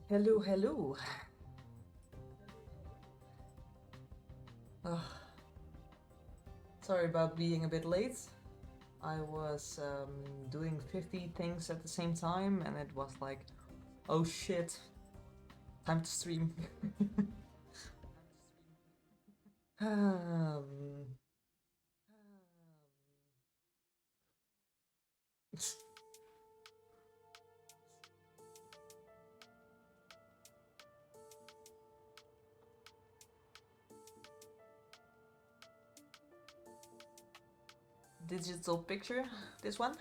Hello, hello. Ugh, sorry about being a bit late. I was doing 50 things at the same time, and it was like, oh shit, time to stream. um, digital picture, this one.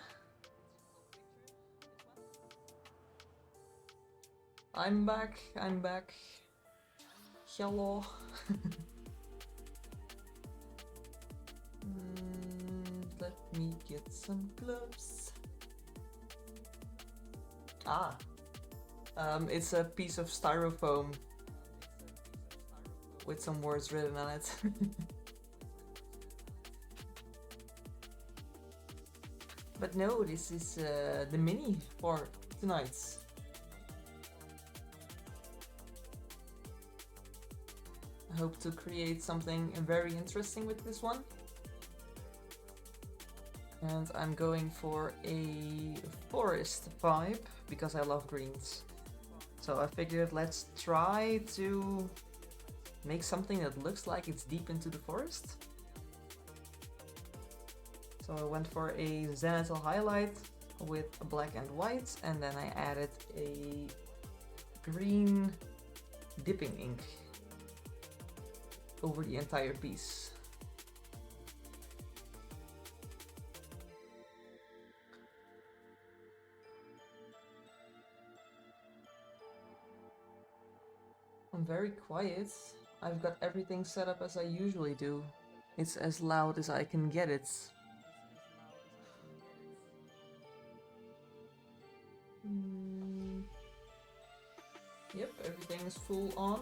I'm back, I'm back. Hello. Let me get some gloves. Ah, it's a piece of styrofoam with some words written on it. But no, this is the mini for tonight. I hope to create something very interesting with this one. And I'm going for a forest vibe because I love greens. So I figured let's try to make something that looks like it's deep into the forest. So I went for a zenithal highlight with black and white, and then I added a green dipping ink over the entire piece. I'm very quiet. I've got everything set up as I usually do. It's as loud as I can get it. Yep, everything is full on.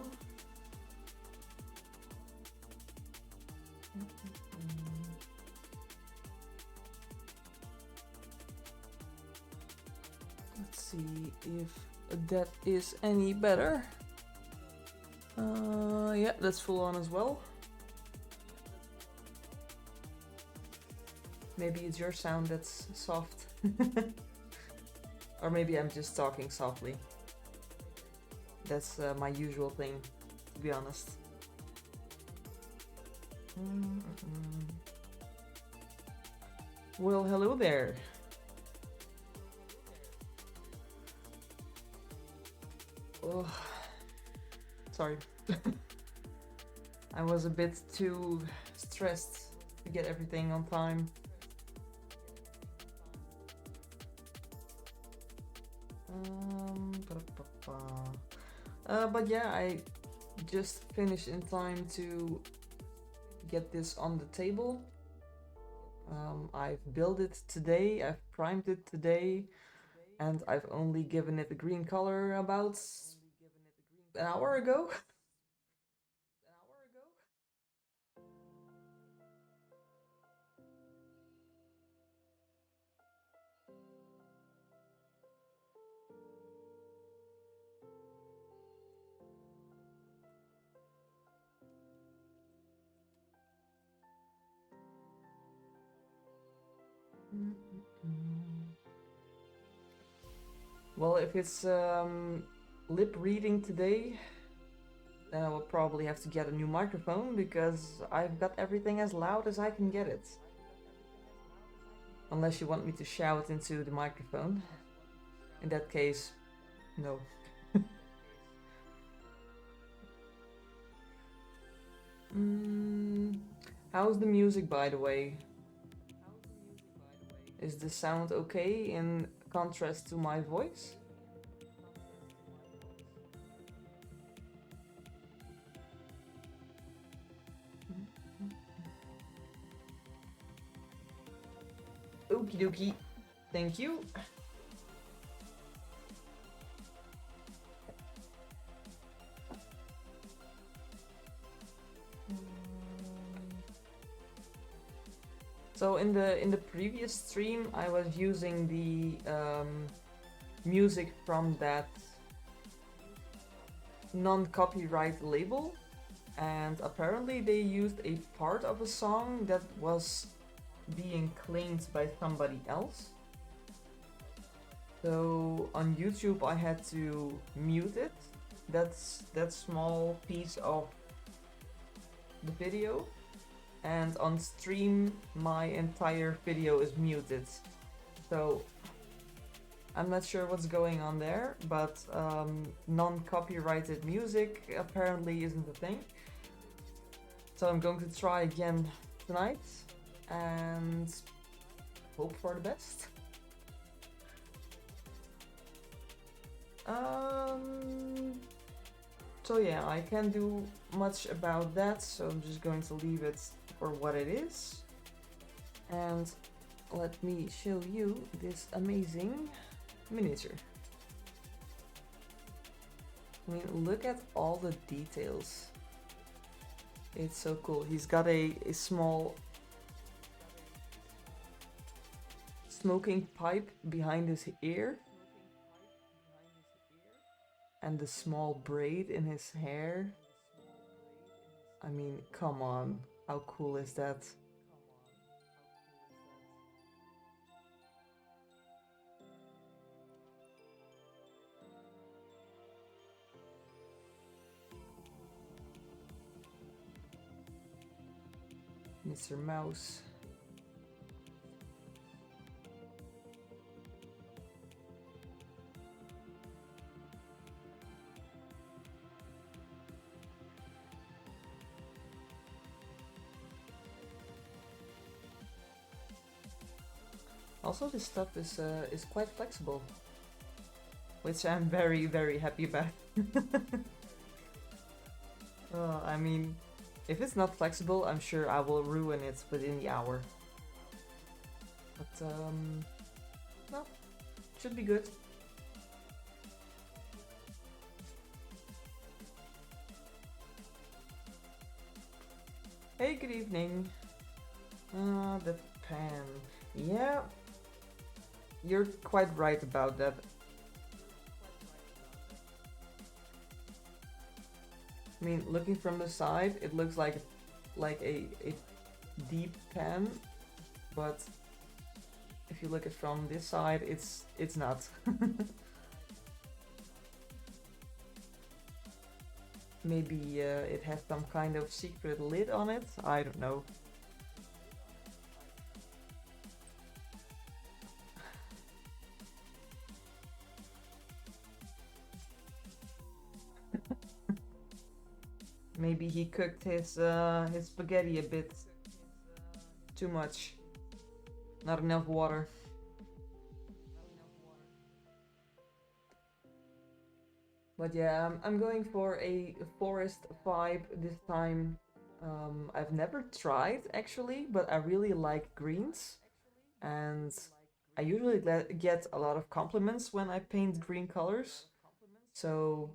Let's see if that is any better. Yeah, that's full on as well. Maybe it's your sound that's soft. Or maybe I'm just talking softly. That's my usual thing, to be honest. Well, hello there. Oh, sorry. I was a bit too stressed to get everything on time. But yeah, I just finished in time to get this on the table. I've built it today, I've primed it today, and I've only given it a green color about an hour ago. Well, if it's lip reading today, then I will probably have to get a new microphone because I've got everything as loud as I can get it. Unless you want me to shout into the microphone. In that case, no. How's the music, by the way? Is the sound okay in contrast to my voice? Okie dokie. Thank you. So in the previous stream, I was using the music from that non-copyright label, and apparently they used a part of a song that was being claimed by somebody else. So on YouTube I had to mute it. That's that small piece of the video. And on stream my entire video is muted. So I'm not sure what's going on there, but non-copyrighted music apparently isn't a thing. So I'm going to try again tonight and hope for the best. So yeah, I can't do much about that, so I'm just going to leave it for what it is. And let me show you this amazing miniature. I mean, look at all the details. It's so cool. He's got a small smoking pipe behind his ear. And the small braid in his hair. I mean, come on. How cool is that? Mr. Mouse. Also, this stuff is quite flexible, which I'm very, very happy about. I mean, if it's not flexible, I'm sure I will ruin it within the hour. But, no, should be good. Hey, good evening. The pan. Yeah, you're quite right about that. I mean, looking from the side, it looks like a deep pan, but if you look at from this side, it's not. Maybe it has some kind of secret lid on it. I don't know. Maybe he cooked his spaghetti a bit too much. Not enough water. But yeah, I'm going for a forest vibe this time. I've never tried actually, but I really like greens. And I usually get a lot of compliments when I paint green colors. So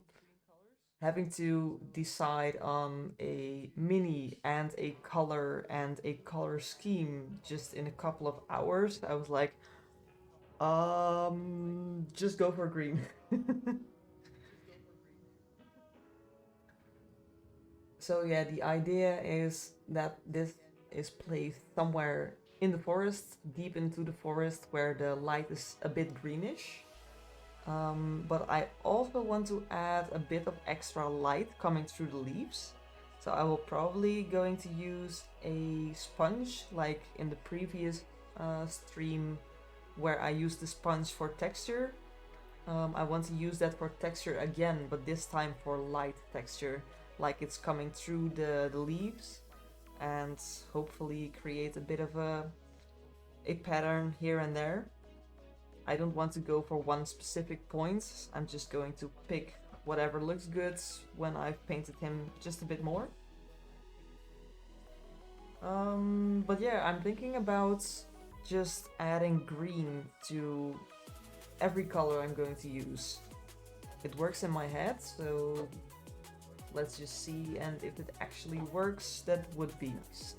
having to decide on a mini and a color scheme just in a couple of hours, I was like, just go for green. So yeah, the idea is that this is placed somewhere in the forest, deep into the forest where the light is a bit greenish. But I also want to add a bit of extra light coming through the leaves. So I will probably going to use a sponge like in the previous stream where I used the sponge for texture. I want to use that for texture again, but this time for light texture, like it's coming through the leaves, and hopefully create a bit of a pattern here and there. I don't want to go for one specific point. I'm just going to pick whatever looks good when I've painted him just a bit more. But yeah, I'm thinking about just adding green to every color I'm going to use. It works in my head, so let's just see, and if it actually works, that would be nice.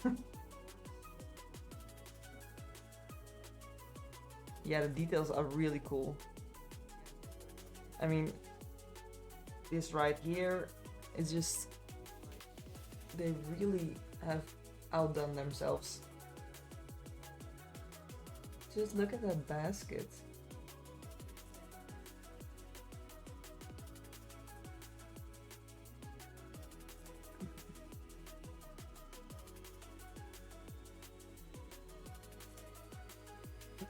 Yeah, the details are really cool. I mean, this right here is just, they really have outdone themselves. Just look at that basket.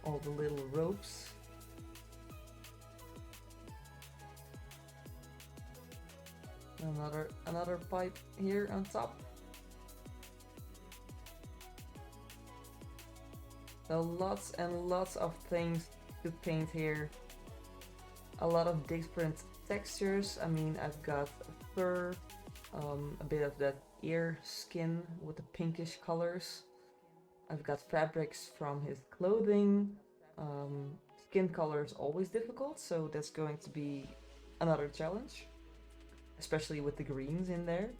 All the little ropes. Another pipe here on top. So lots and lots of things to paint here. A lot of different textures. I mean, I've got fur, a bit of that ear skin with the pinkish colors. I've got fabrics from his clothing. Skin color is always difficult, so that's going to be another challenge, especially with the greens in there.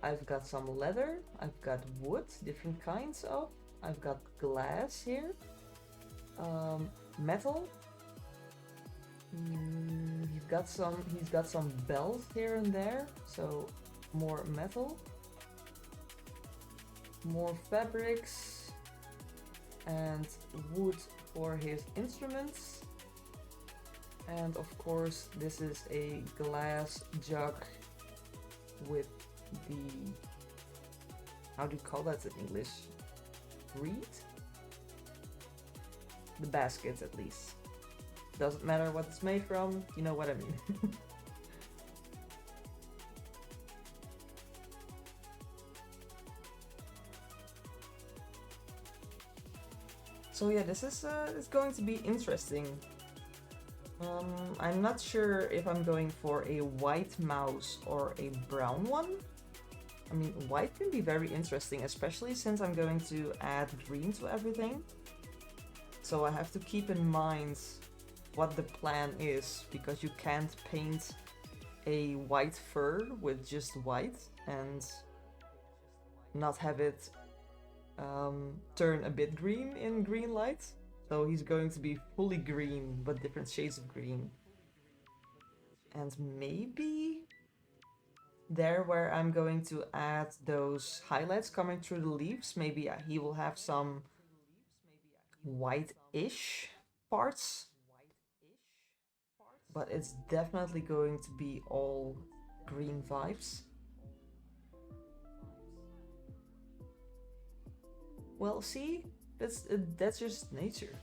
I've got some leather, I've got wood, different kinds of. I've got glass here, metal. He's got some bells here and there, so more metal, more fabrics, and wood for his instruments. And of course, this is a glass jug with the, how do you call that in English? Reed? The basket, at least. Doesn't matter what it's made from, you know what I mean. So yeah, this is going to be interesting. I'm not sure if I'm going for a white mouse or a brown one. I mean, white can be very interesting, especially since I'm going to add green to everything. So I have to keep in mind what the plan is, because you can't paint a white fur with just white and not have it turn a bit green in green light. So he's going to be fully green, but different shades of green. And maybe there where I'm going to add those highlights coming through the leaves, maybe he will have some white-ish parts. But it's definitely going to be all green vibes. Well, see? That's just nature.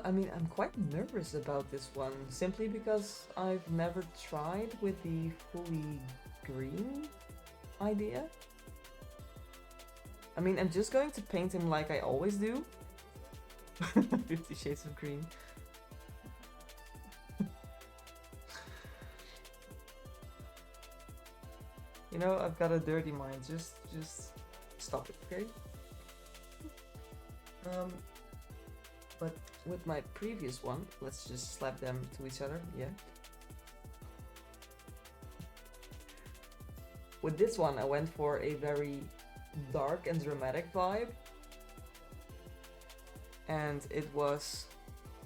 I mean, I'm quite nervous about this one, simply because I've never tried with the fully green idea. I mean, I'm just going to paint him like I always do. 50 Shades of Green. You know, I've got a dirty mind. Just stop it, okay? But with my previous one, let's just slap them to each other, yeah. With this one, I went for a very dark and dramatic vibe. And it was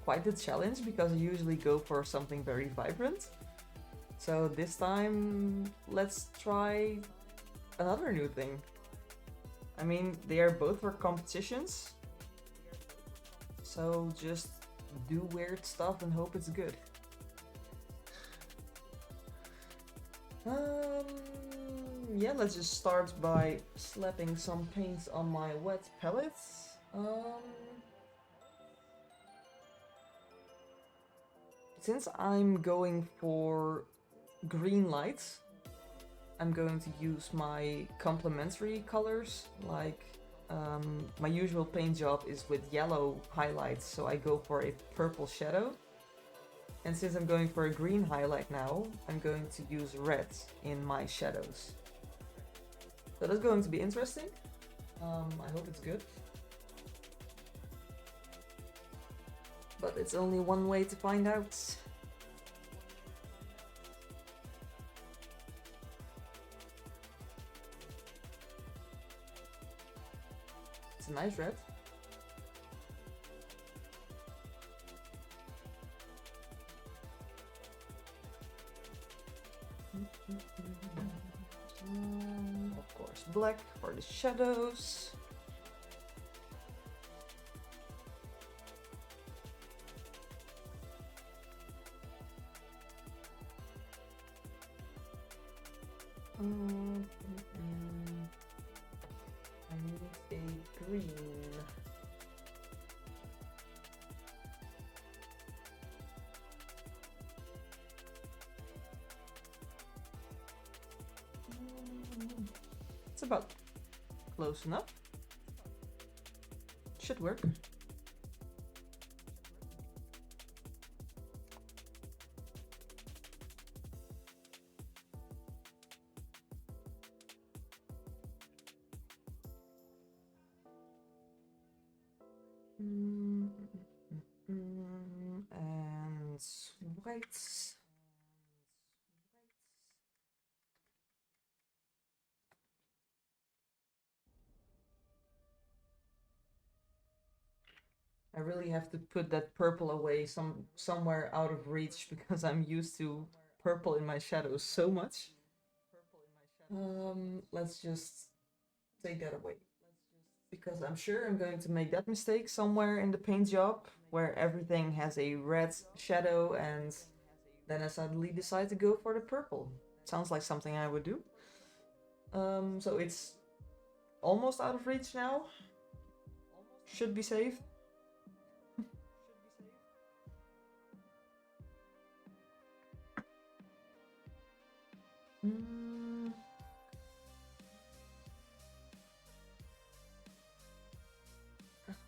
quite a challenge, because I usually go for something very vibrant. So this time, let's try another new thing. I mean, they are both for competitions. So just do weird stuff and hope it's good. Yeah, let's just start by slapping some paints on my wet palettes. Since I'm going for green lights, I'm going to use my complementary colors. Like, my usual paint job is with yellow highlights, so I go for a purple shadow. And since I'm going for a green highlight now, I'm going to use red in my shadows. So that's going to be interesting. I hope it's good. But it's only one way to find out. It's a nice red. Of course, black for the shadows. I need a green. It's about close enough. Should work. And whites. I really have to put that purple away somewhere out of reach because I'm used to purple in my shadows so much. Let's just take that away. Because I'm sure I'm going to make that mistake somewhere in the paint job where everything has a red shadow and then I suddenly decide to go for the purple. Sounds like something I would do. So it's almost out of reach now. Should be safe.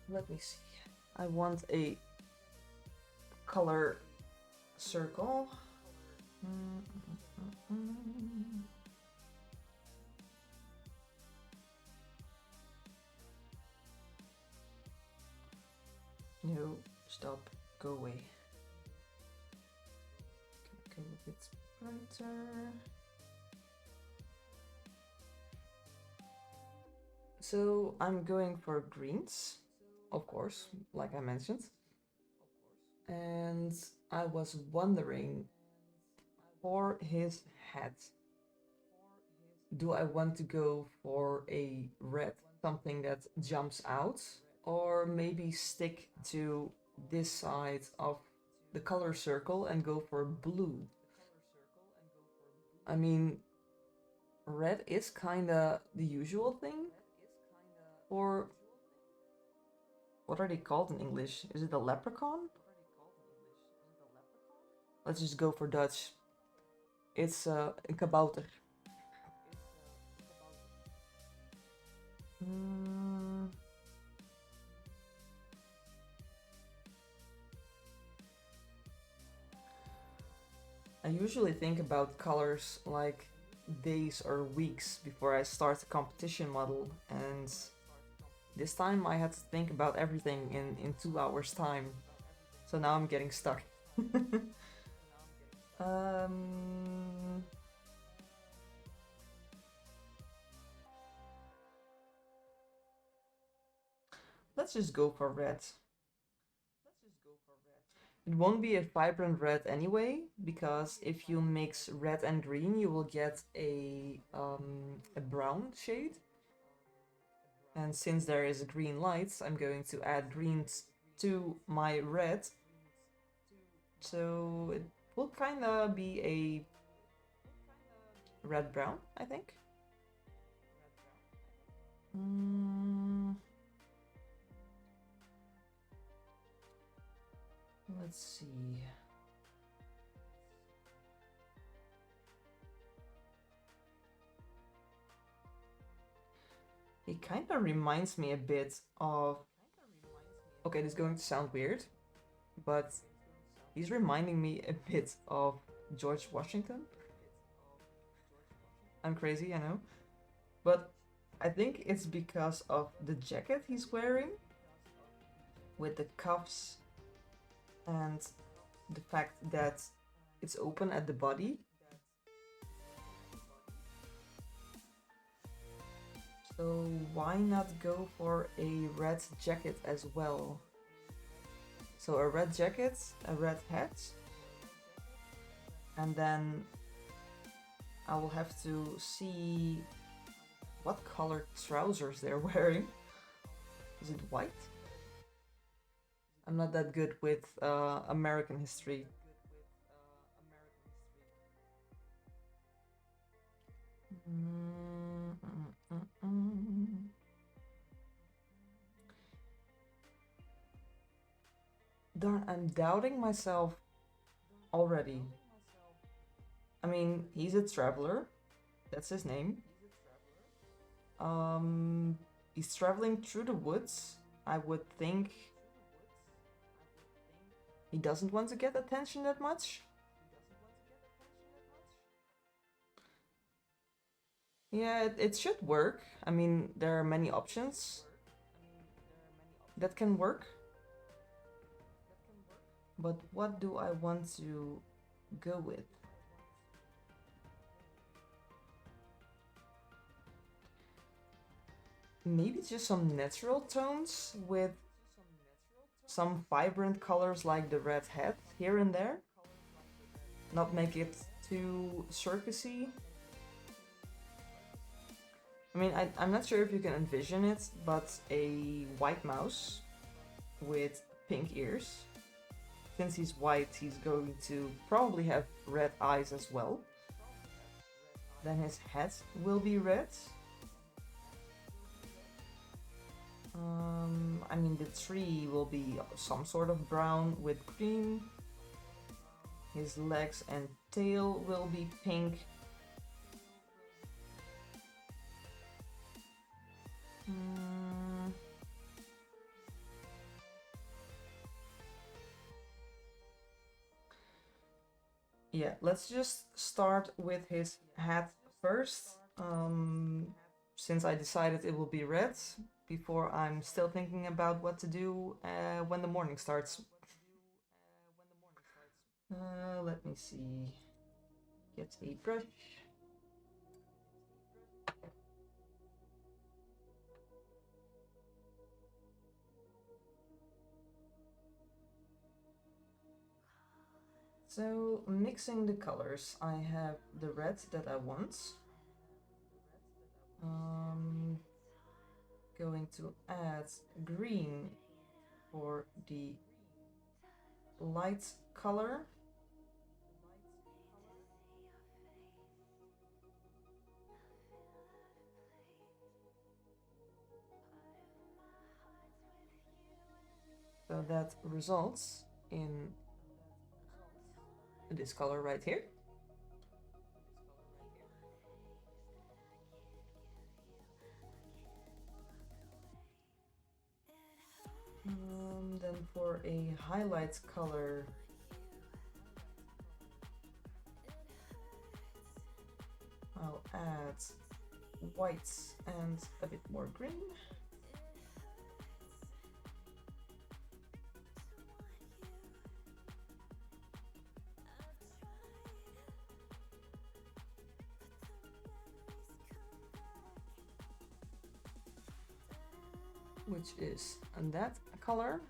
Let me see. I want a color circle. No, stop, go away. Okay, a bit brighter. So I'm going for greens, of course, like I mentioned. And I was wondering, for his hat, do I want to go for a red, something that jumps out, or maybe stick to this side of the color circle and go for blue? I mean, red is kinda the usual thing, or what are they called in English? Is it a leprechaun? Let's just go for Dutch. It's a kabouter. I usually think about colors like days or weeks before I start a competition model, and this time I had to think about everything in 2 hours time. So now I'm getting stuck. Let's just go for red. It won't be a vibrant red anyway, because if you mix red and green, you will get a brown shade. And since there is a green light, I'm going to add greens to my red. So it will kind of be a red-brown, I think. Let's see. It kind of reminds me a bit of... Okay, this is going to sound weird, but he's reminding me a bit of George Washington. I'm crazy, I know. But I think it's because of the jacket he's wearing, with the cuffs and the fact that it's open at the body. So why not go for a red jacket as well? So a red jacket, a red hat, and then I will have to see what colored trousers they're wearing. Is it white? I'm not that good with American history. Darn, I'm doubting myself already. I mean, he's a traveler. That's his name. He's traveling through the woods. I would think he doesn't want to get attention that much. Yeah, it should work. I mean, there are many options that can work. But what do I want to go with? Maybe just some natural tones with some vibrant colors like the red hat here and there. Not make it too circusy. I mean, I'm not sure if you can envision it, but a white mouse with pink ears. Since he's white, he's going to probably have red eyes as well. Then his hat will be red. I mean, the tree will be some sort of brown with green. His legs and tail will be pink. Yeah, let's just start with his hat first. Since I decided it will be red, before I'm still thinking about what to do when the morning starts. Let me see. Get a brush. So, mixing the colors, I have the red that I want. Going to add green for the light color. So that results in this color right here. Then for a highlight color, I'll add white and a bit more green. Which is that color.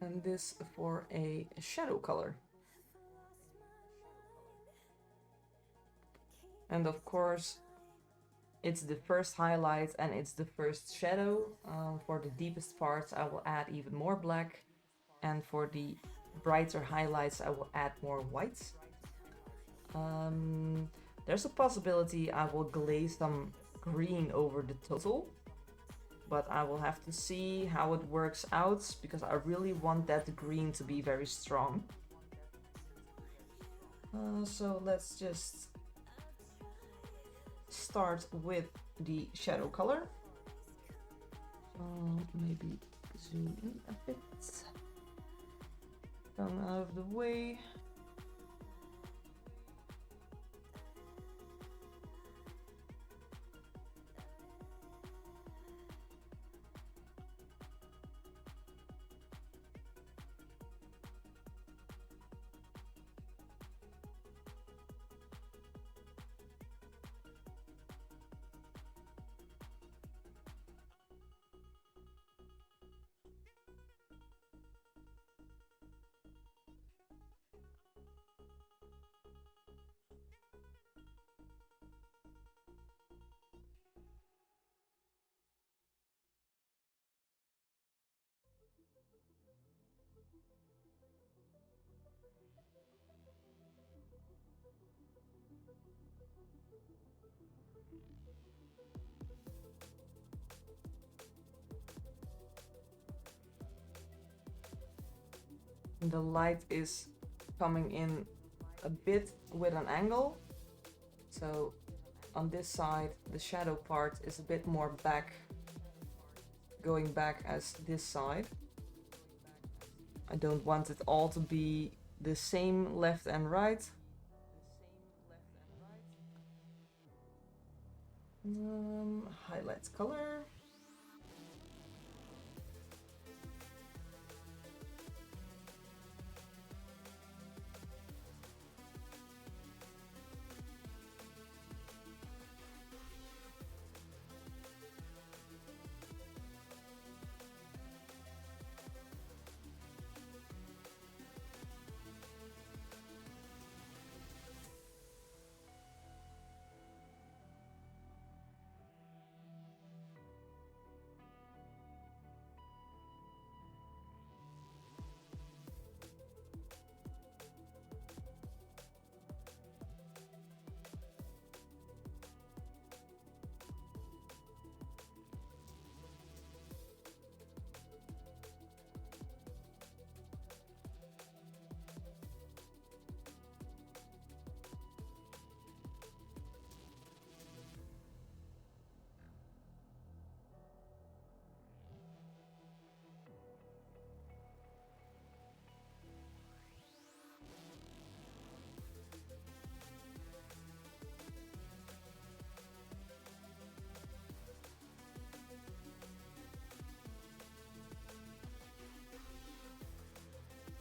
And this for a shadow color. And of course, it's the first highlight and it's the first shadow. For the deepest parts, I will add even more black. And for the brighter highlights, I will add more white. There's a possibility I will glaze some green over the total, but I will have to see how it works out because I really want that green to be very strong. So let's just start with the shadow color. Maybe Zoom in a bit. Come out of the way. The light is coming in a bit with an angle. So on this side, the shadow part is a bit more back, going back as this side. I don't want it all to be the same left and right. Highlight color.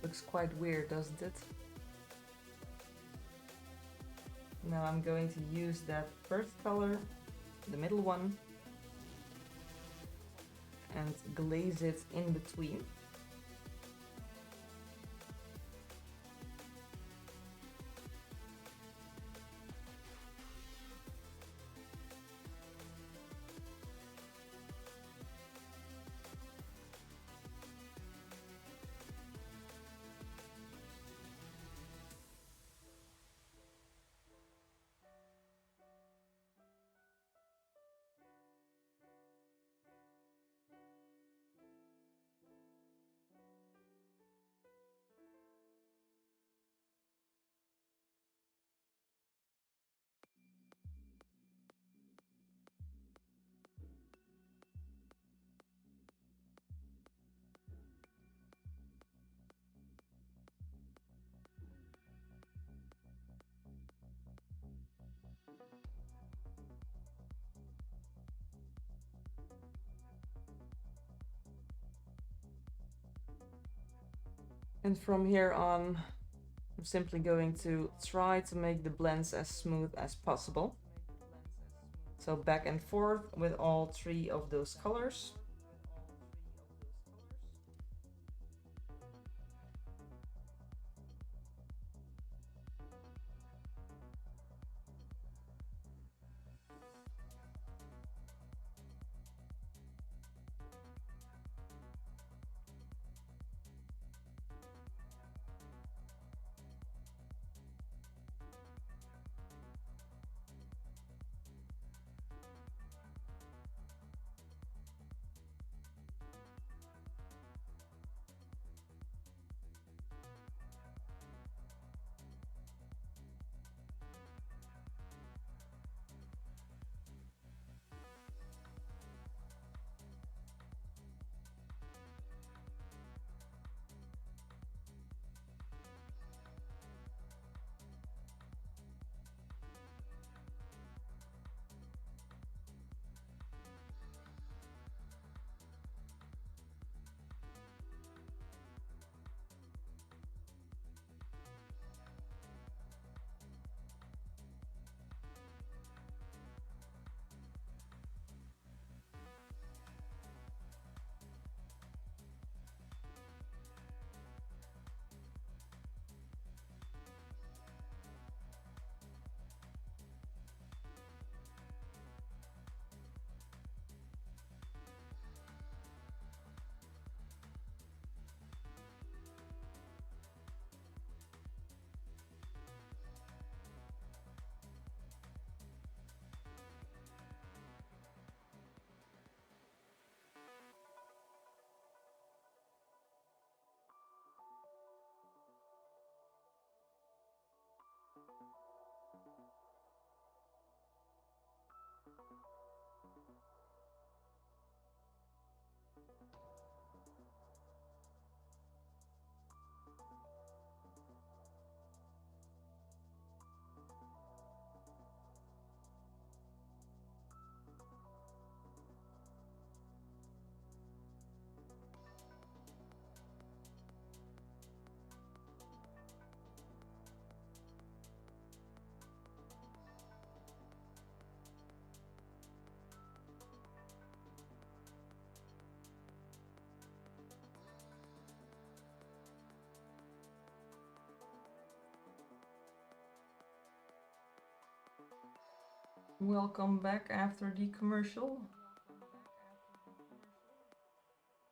Looks quite weird, doesn't it? Now I'm going to use that first color, the middle one, and glaze it in between. And from here on, I'm simply going to try to make the blends as smooth as possible. So back and forth with all three of those colors. Welcome back after the commercial.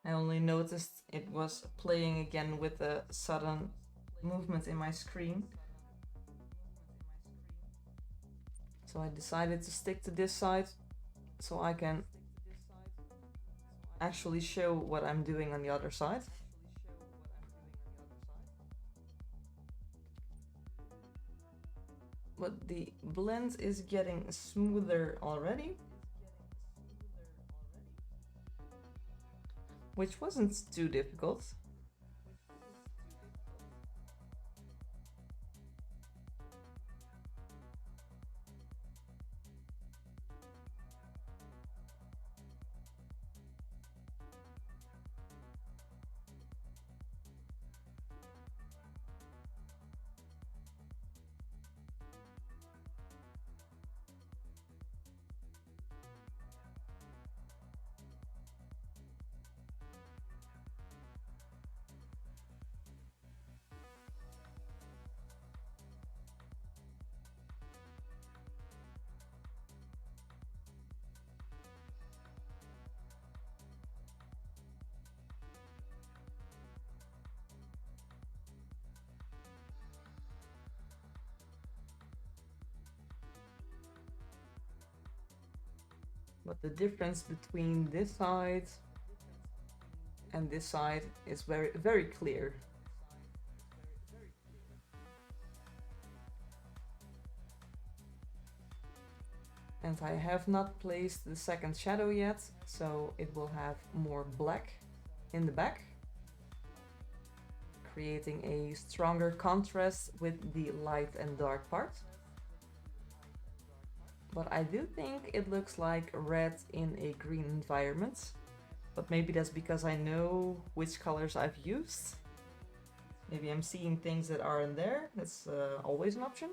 I only noticed it was playing again with a sudden movement in my screen. So I decided to stick to this side so I can actually show what I'm doing on the other side. But the blend is getting smoother already, which wasn't too difficult. But the difference between this side and this side is very clear. And I have not placed the second shadow yet, so it will have more black in the back, creating a stronger contrast with the light and dark part. But I do think it looks like red in a green environment. But maybe that's because I know which colors I've used. Maybe I'm seeing things that aren't there. That's always an option.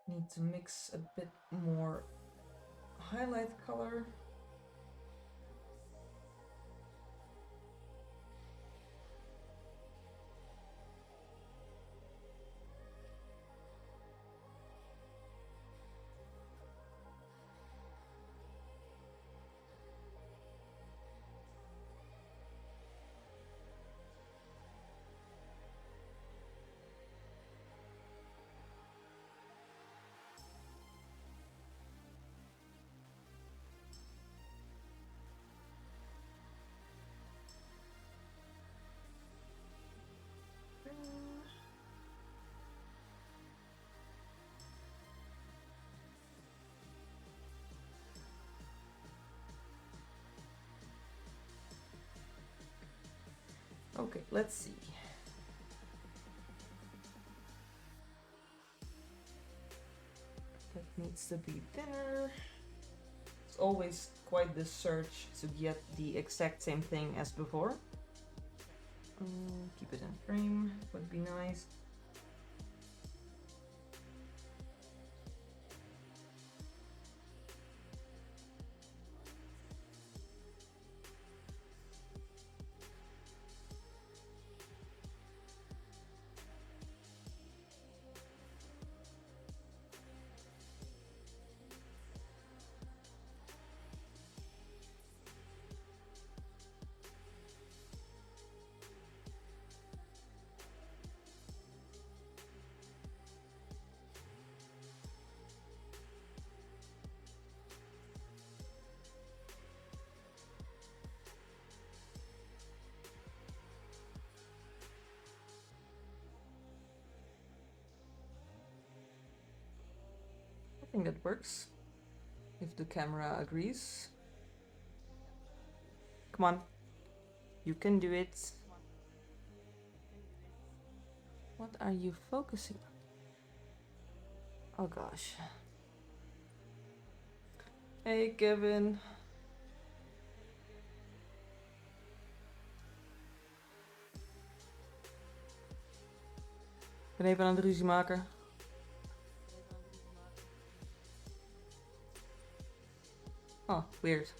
Need to mix a bit more highlight color. Okay, let's see. That needs to be thinner. It's always quite the search to get the exact same thing as before. Keep it in frame, would be nice. I think that works. If the camera agrees. Come on. You can do it. What are you focusing on? Oh gosh. Hey Kevin. ben even aan het ruzie maken. Oh, weird.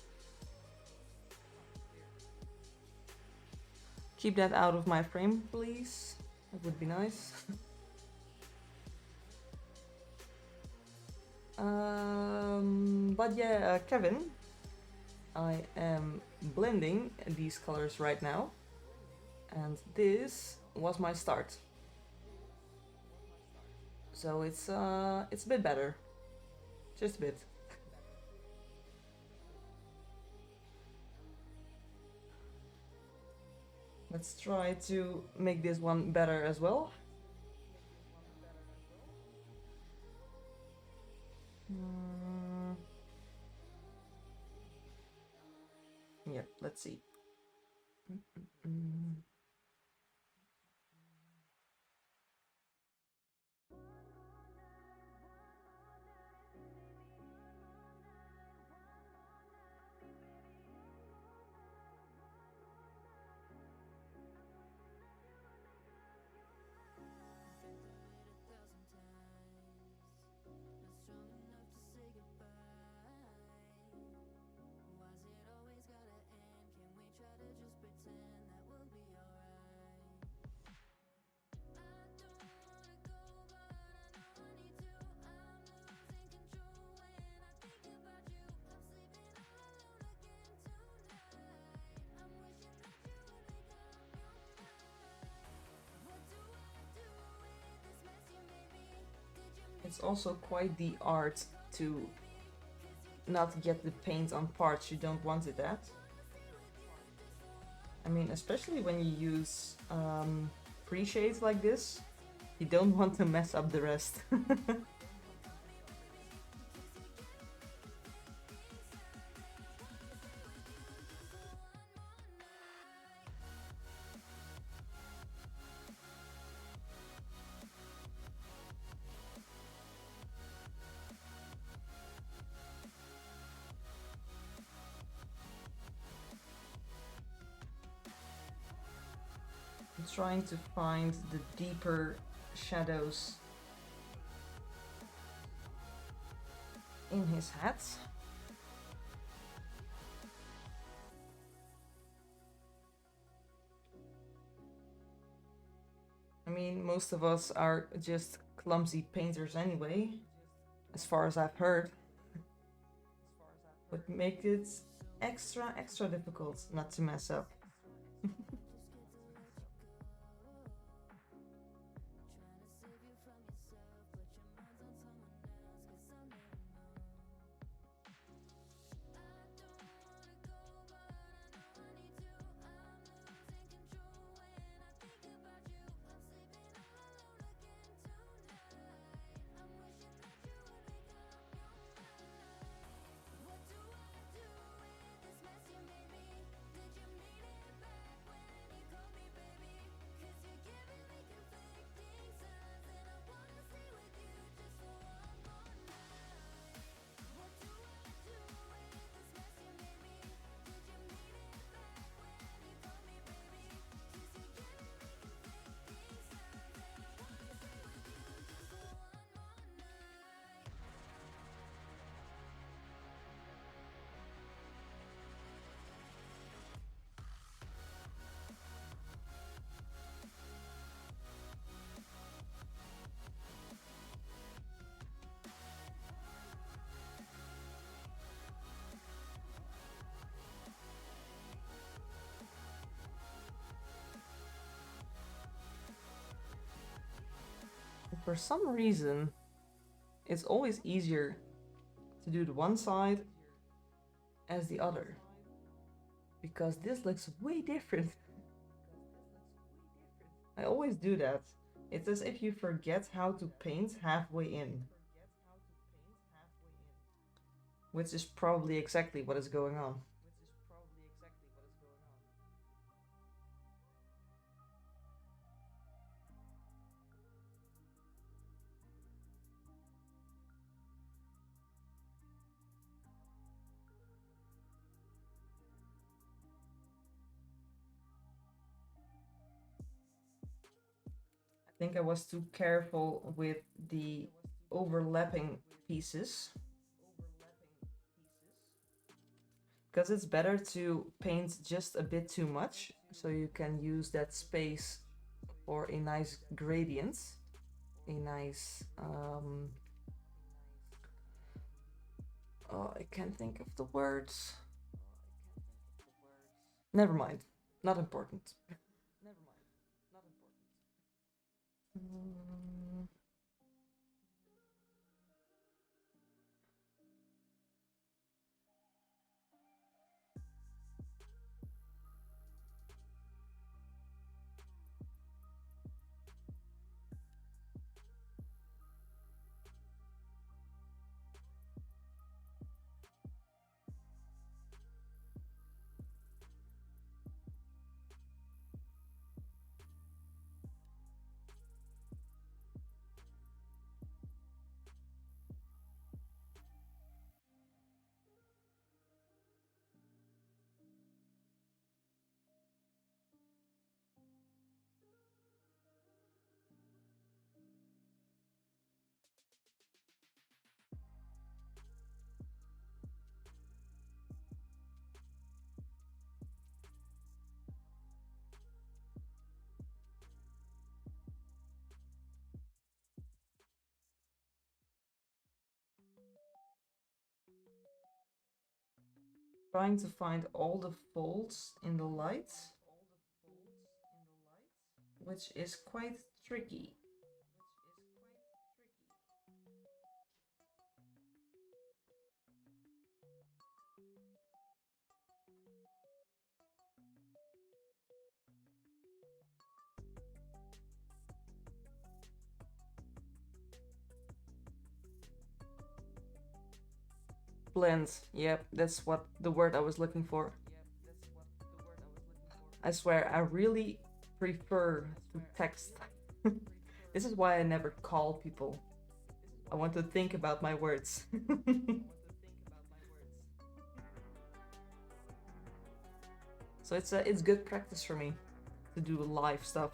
Keep that out of my frame, please. That would be nice. But yeah, Kevin, I am blending these colors right now. And this was my start. So it's a bit better. Just a bit. Let's try to make this one better as well. Yep, let's see. It's also quite the art to not get the paint on parts you don't want it at. I mean, especially when you use pre-shades like this, you don't want to mess up the rest. I'm trying to find the deeper shadows in his hat. I mean, most of us are just clumsy painters anyway, as far as I've heard. But make it extra difficult not to mess up. For some reason, it's always easier to do the one side as the other, because this looks way different. I always do that. It's as if you forget how to paint halfway in, which is probably exactly what is going on. think I was too careful with the overlapping pieces, because it's better to paint just a bit too much so you can use that space for a nice gradient, a nice oh, I can't think of the words. Never mind, not important. Mm, trying to find all the folds in the light, which is quite tricky. Blend, yep, that's what the word I was looking for. I swear, I really prefer to text. This is why I never call people. I want to think about my words. So it's good practice for me to do live stuff.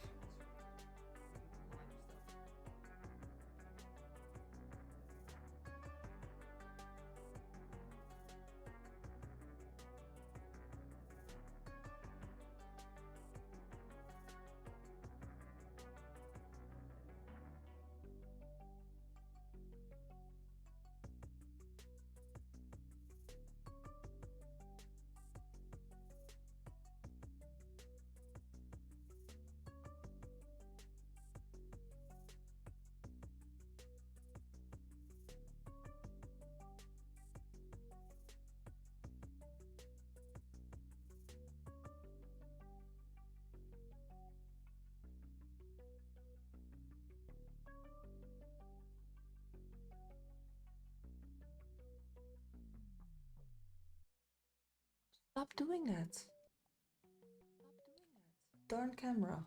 Stop doing that. Darn camera.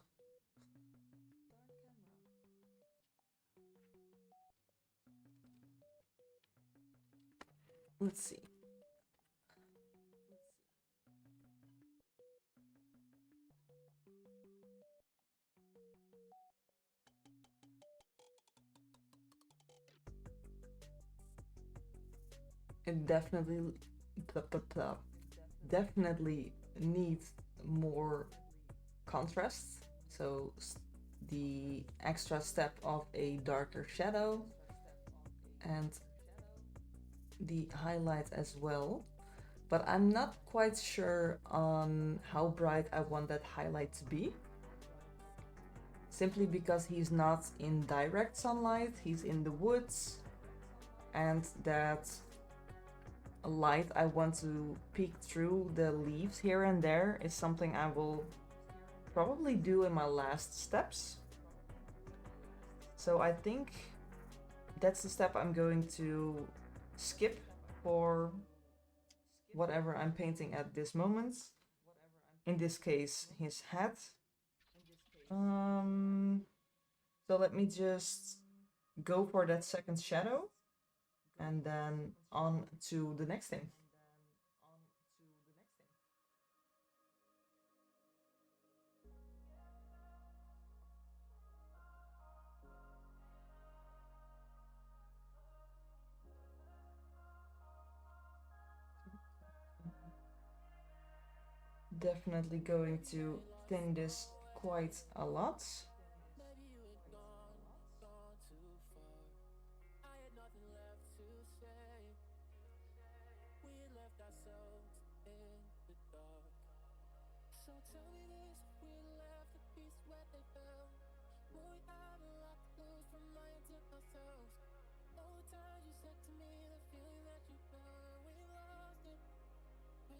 Let's see. It definitely needs more contrast. So the extra step of a darker shadow and the highlight as well. But I'm not quite sure on how bright I want that highlight to be. Simply because he's not in direct sunlight, he's in the woods, and that light I want to peek through the leaves here and there is something I will probably do in my last steps. So I think that's the step I'm going to skip for whatever I'm painting at this moment. In this case, his hat. So let me just go for that second shadow and then on to the next thing. definitely going to thin this quite a lot.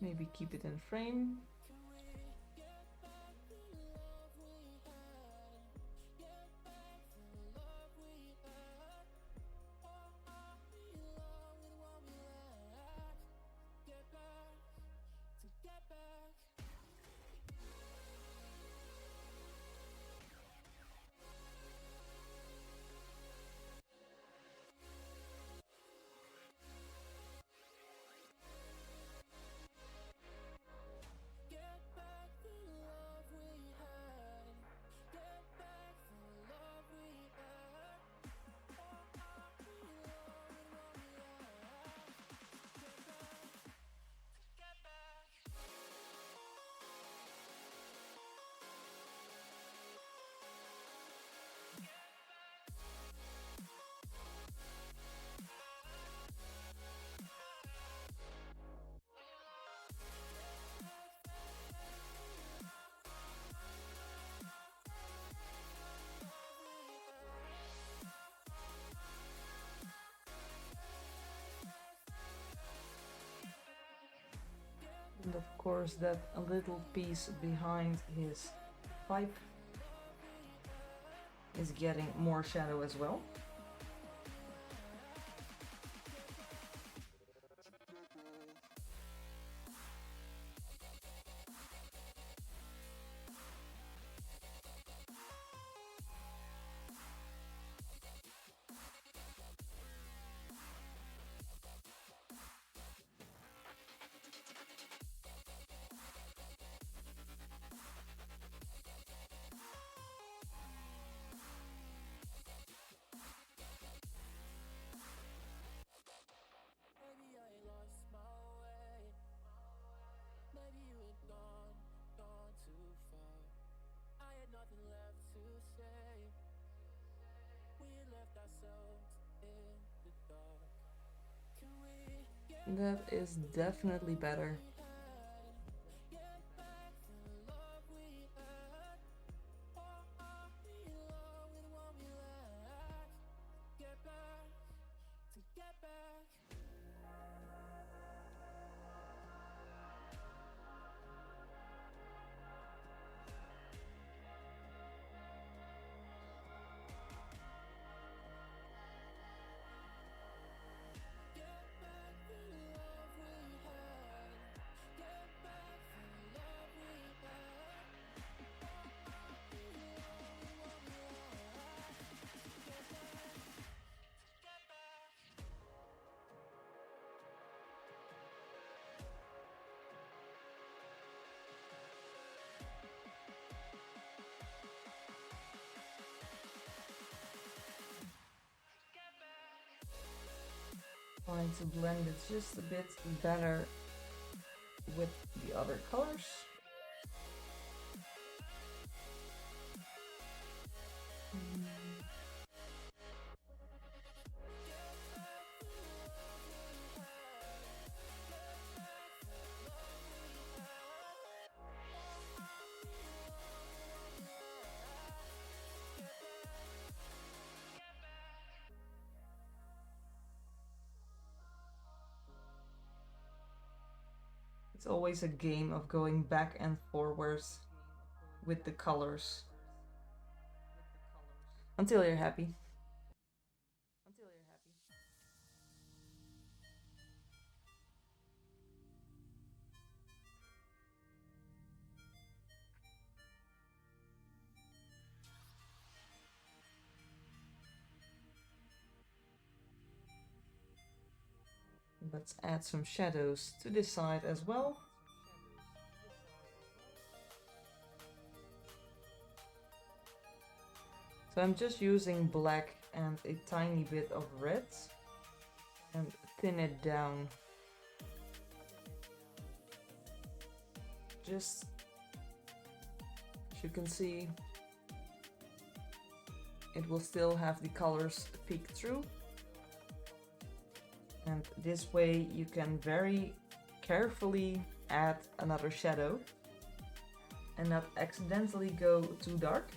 Maybe keep it in frame. And of course that a little piece behind his pipe is getting more shadow as well. That is definitely better. Trying to blend it just a bit better with the other colors. It's always a game of going back and forwards with the colors until you're happy. Let's add some shadows to this side as well. So I'm just using black and a tiny bit of red and thin it down edges. As you can see, it will still have the colors peek through. And this way you can very carefully add another shadow and not accidentally go too dark.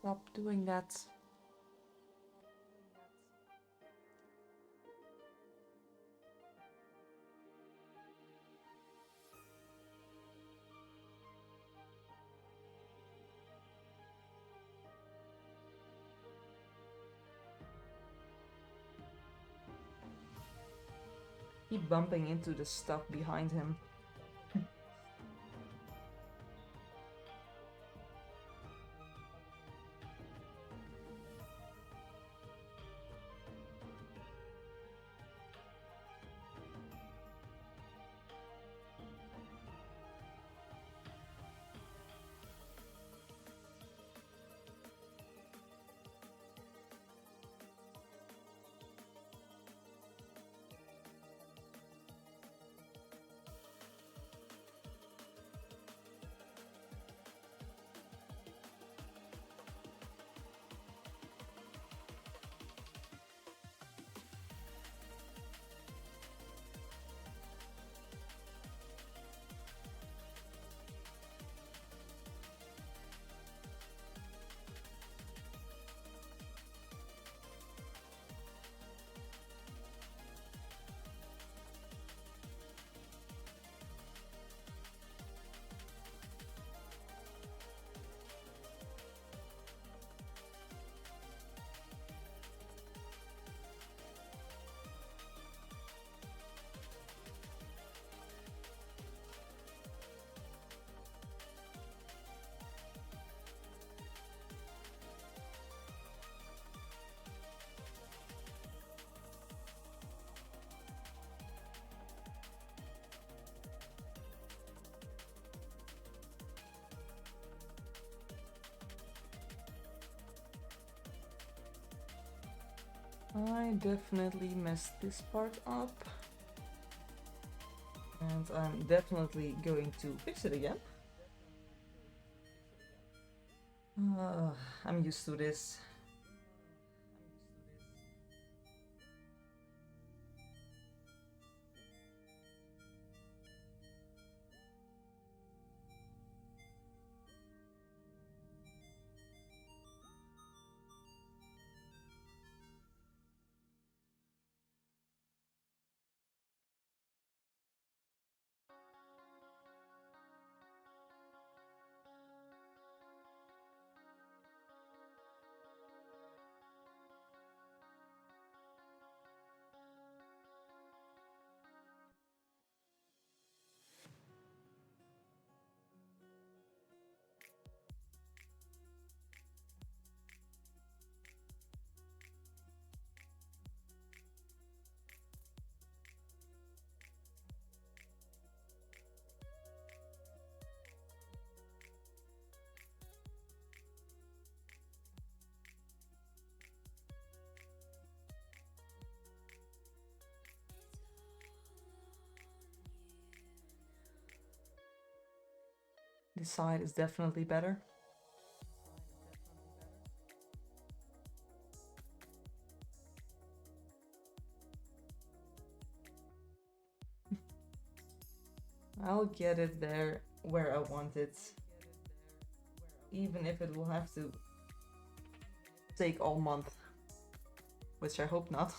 Stop doing that. Keep bumping into the stuff behind him. I definitely messed this part up. And I'm definitely going to fix it again. I'm used to this. This side is definitely better. I'll get it there where I want it. Even if it will have to take all month. Which I hope not.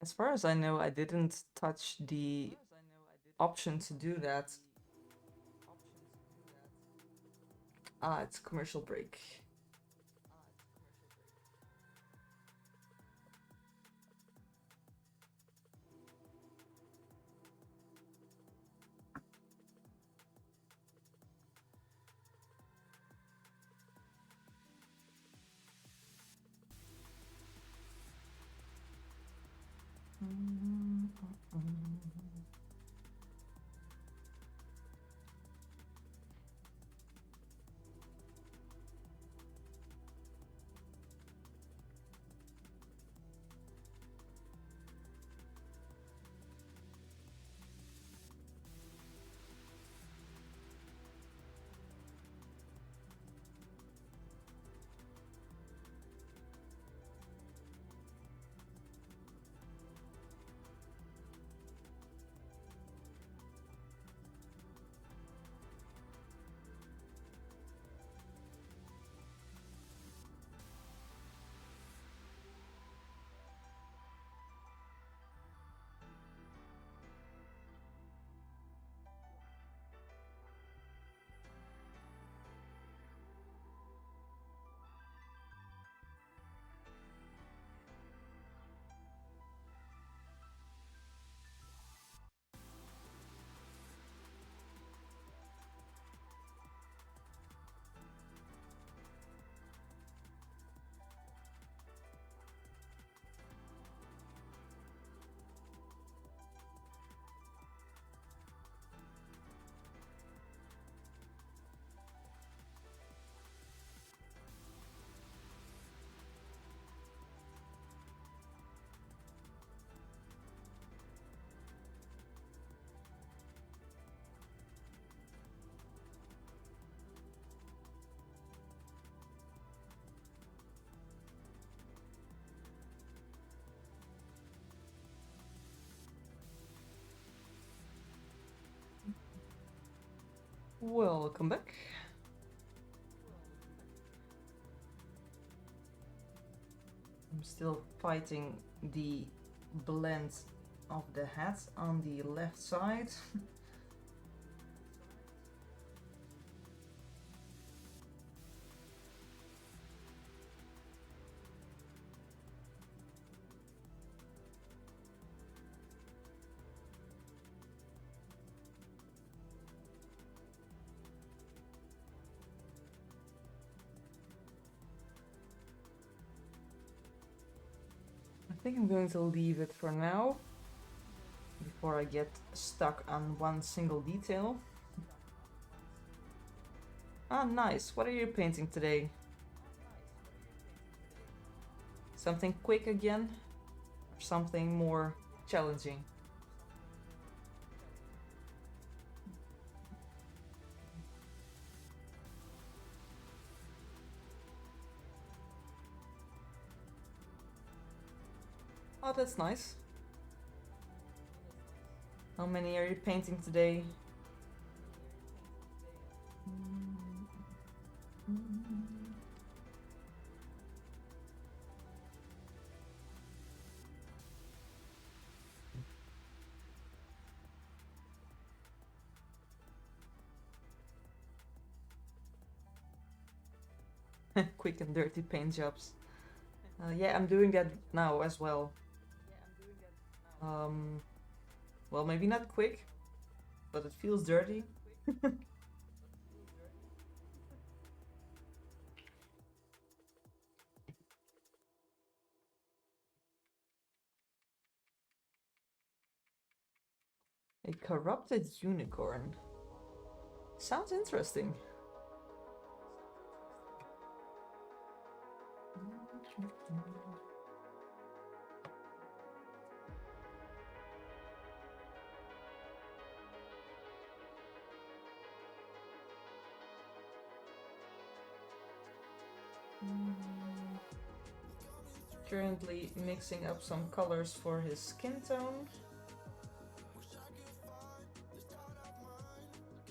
As far as I know, I didn't touch the option to do that. Ah, it's commercial break. Welcome back. I'm still fighting the blend of the hat on the left side. I think I'm going to leave it for now before I get stuck on one single detail. Ah, nice. What are you painting today? Something quick again? Or something more challenging? Oh, that's nice. How many are you painting today? Quick and dirty paint jobs. Yeah, I'm doing that now as well. Well, maybe not quick, but it feels dirty. A corrupted unicorn. Sounds interesting. Currently mixing up some colors for his skin tone,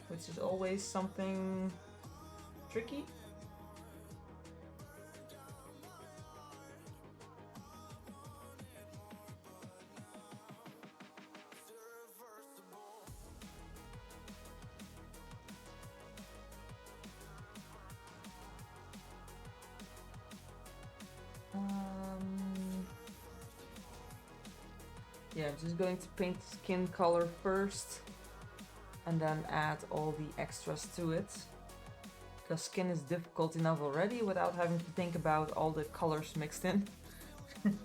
which is always something tricky. Yeah, I'm just going to paint the skin color first and then add all the extras to it. Because skin is difficult enough already without having to think about all the colors mixed in. And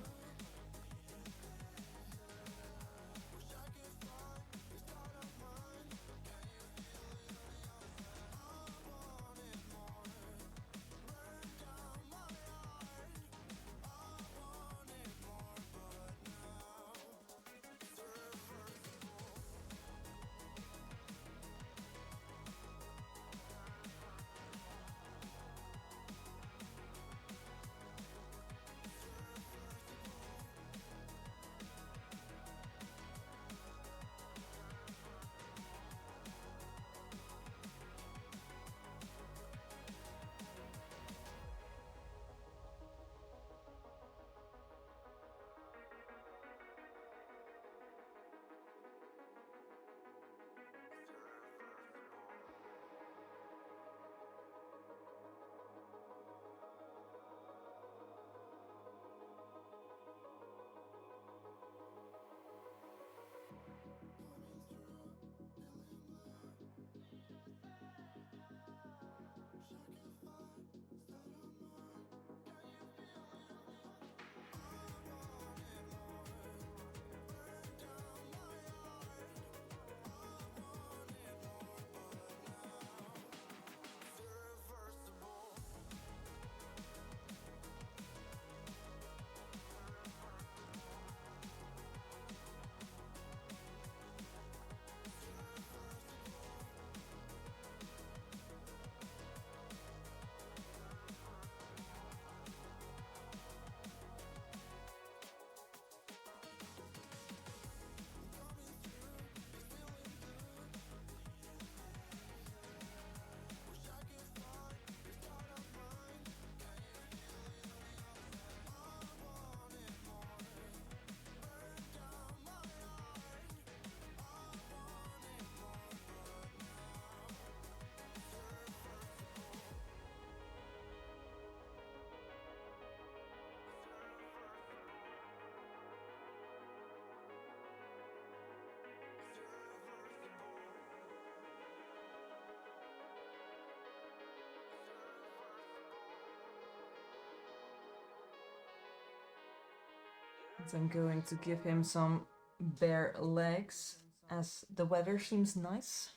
I'm going to give him some bare legs as the weather seems nice.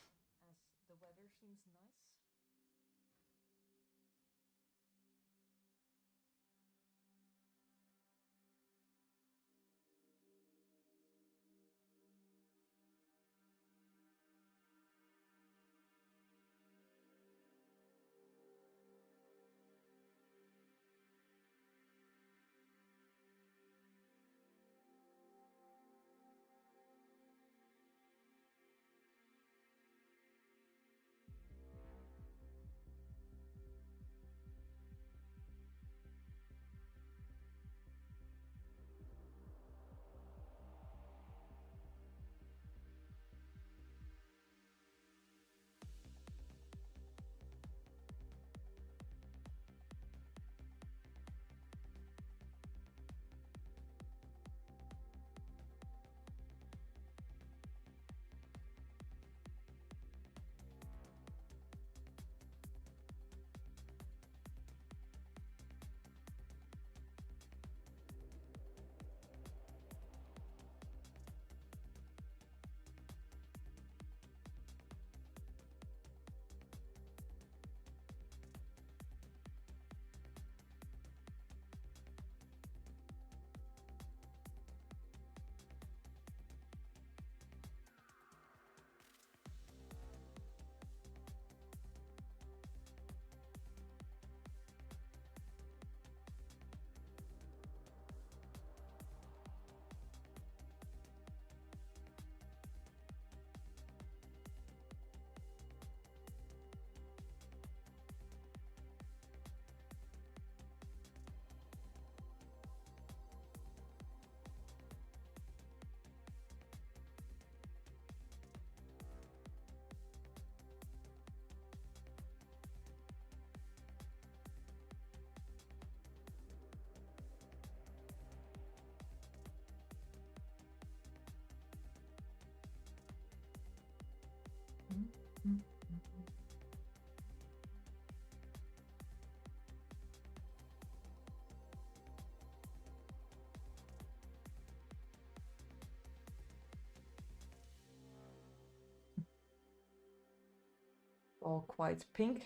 All quite pink.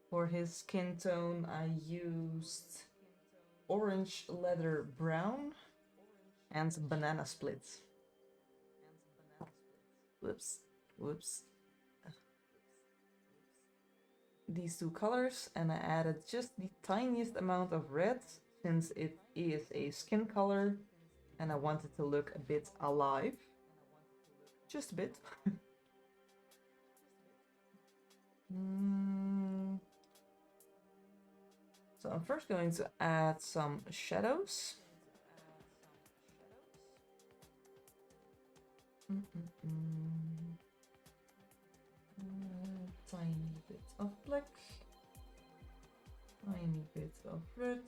For his skin tone, I used orange leather brown and banana split. Whoops, whoops. These two colors, and I added just the tiniest amount of red since it is a skin color and I want it to look a bit alive. Just a bit. So I'm first going to add some shadows. Tiny bit of black, tiny bit of red.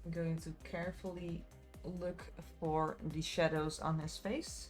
I'm going to carefully look for the shadows on his face.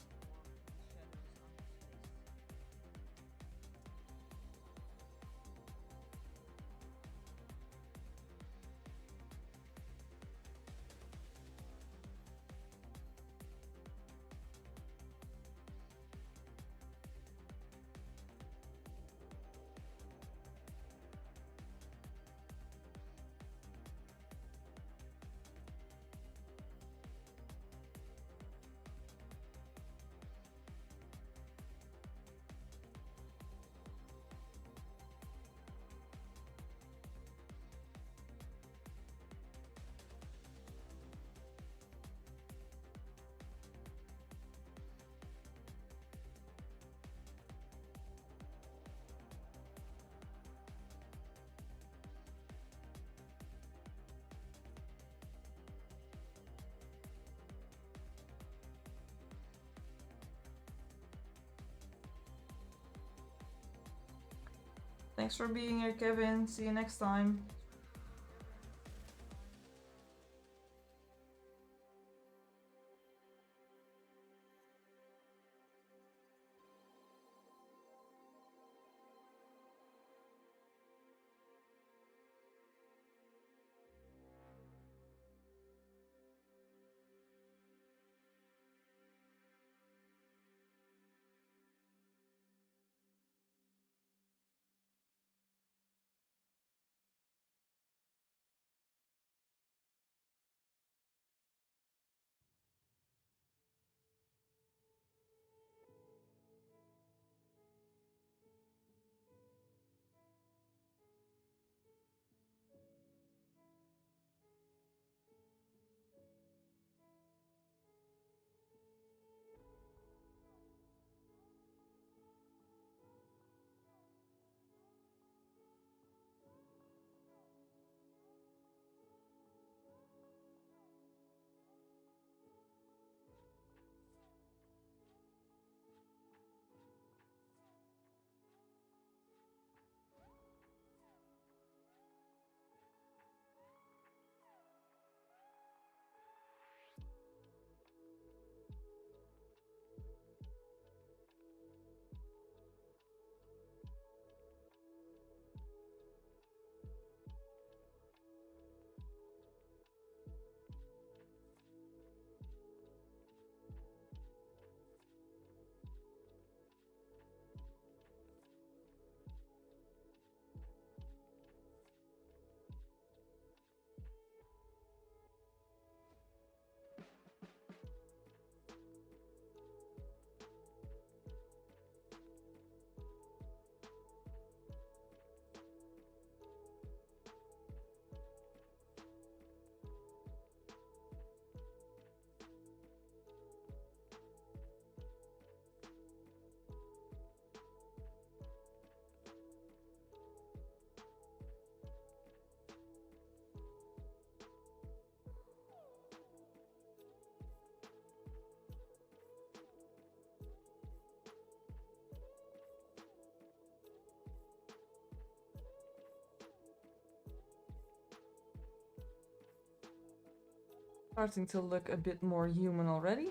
Thanks for being here, Kevin. See you next time. Starting to look a bit more human already.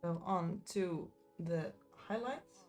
So on to the highlights.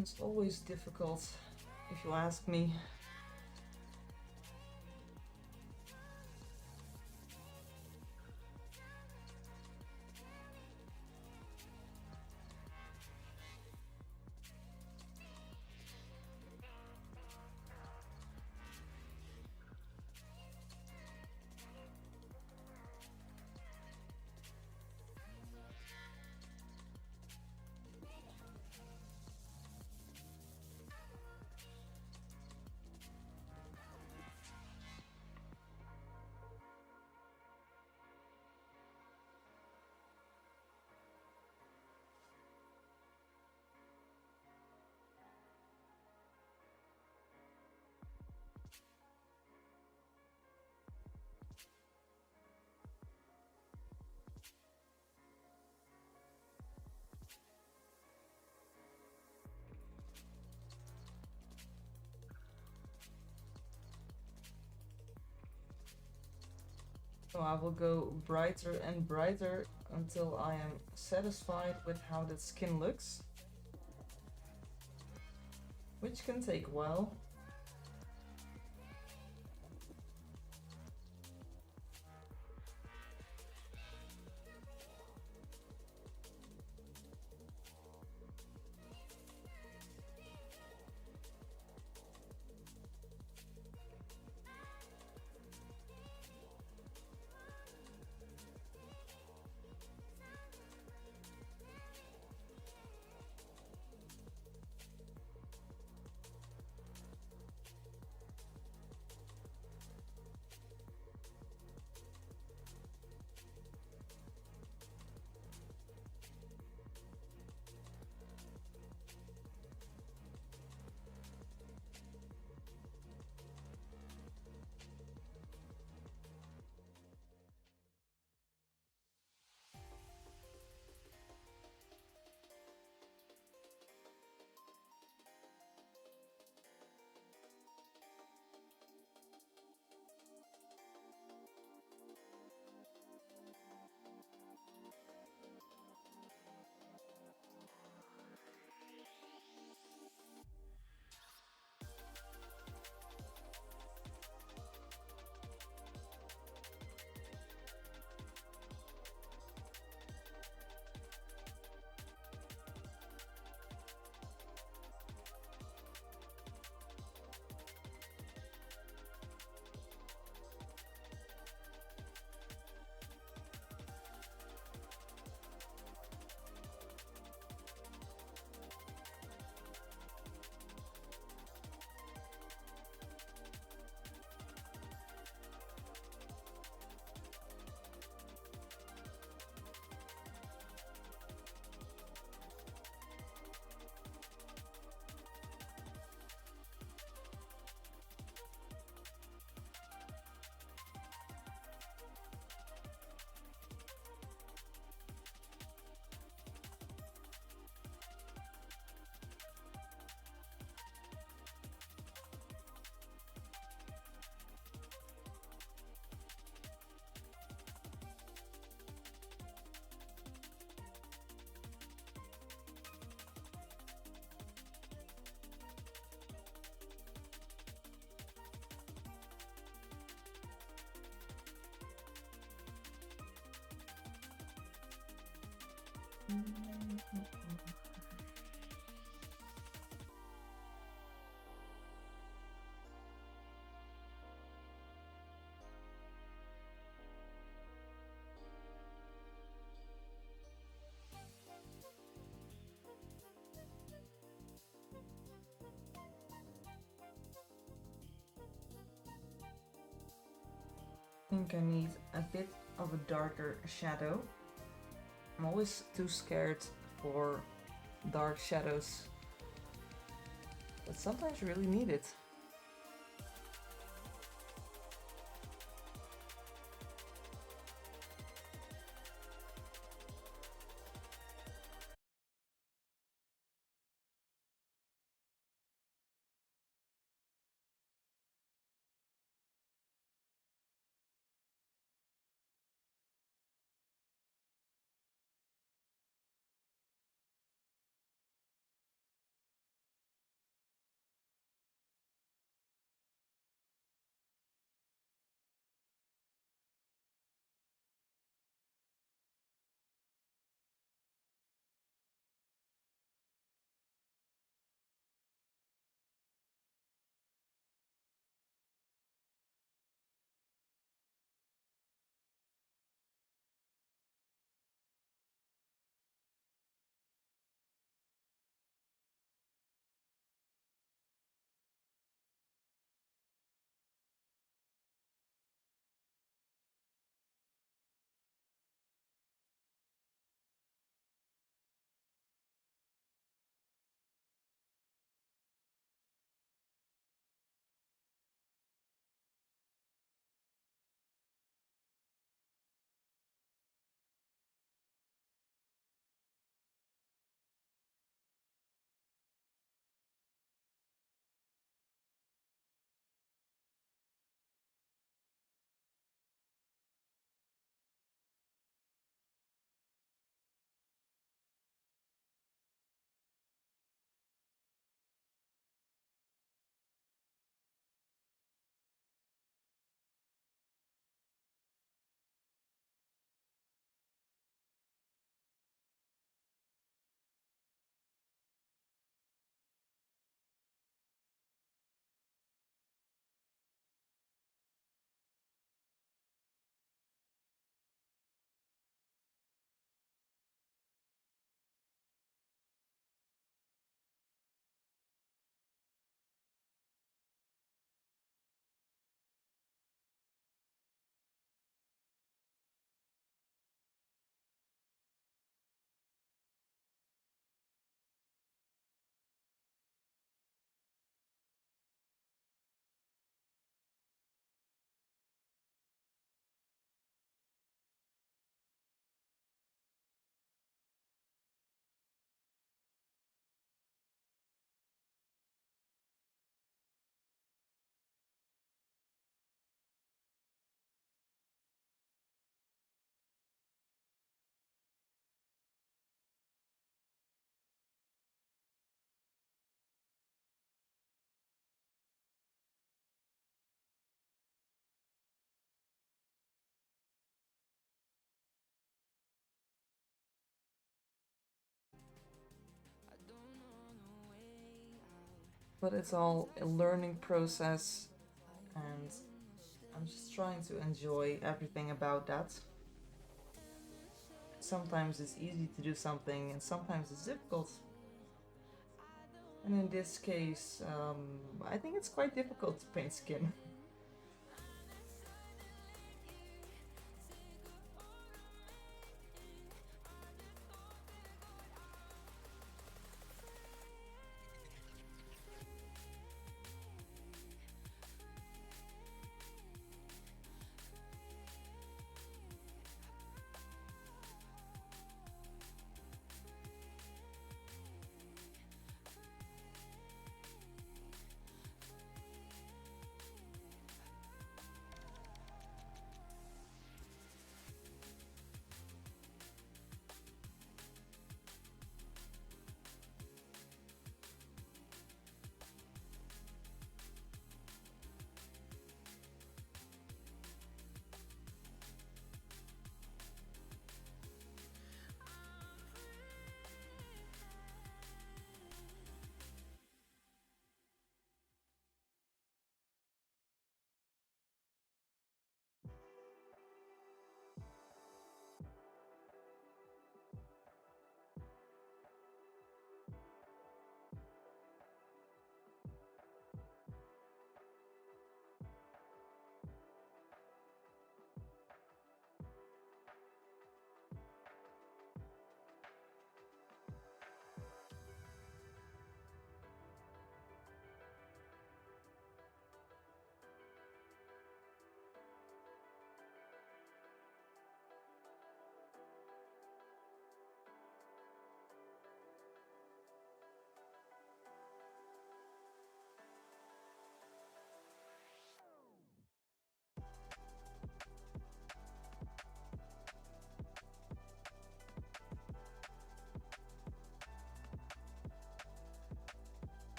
It's always difficult, if you ask me. So I will go brighter and brighter until I am satisfied with how that skin looks, which can take a while. I think I need a bit of a darker shadow. I'm always too scared for dark shadows, but sometimes you really need it. but it's all a learning process, and I'm just trying to enjoy everything about that. Sometimes it's easy to do something, and sometimes it's difficult. And in this case, I think it's quite difficult to paint skin.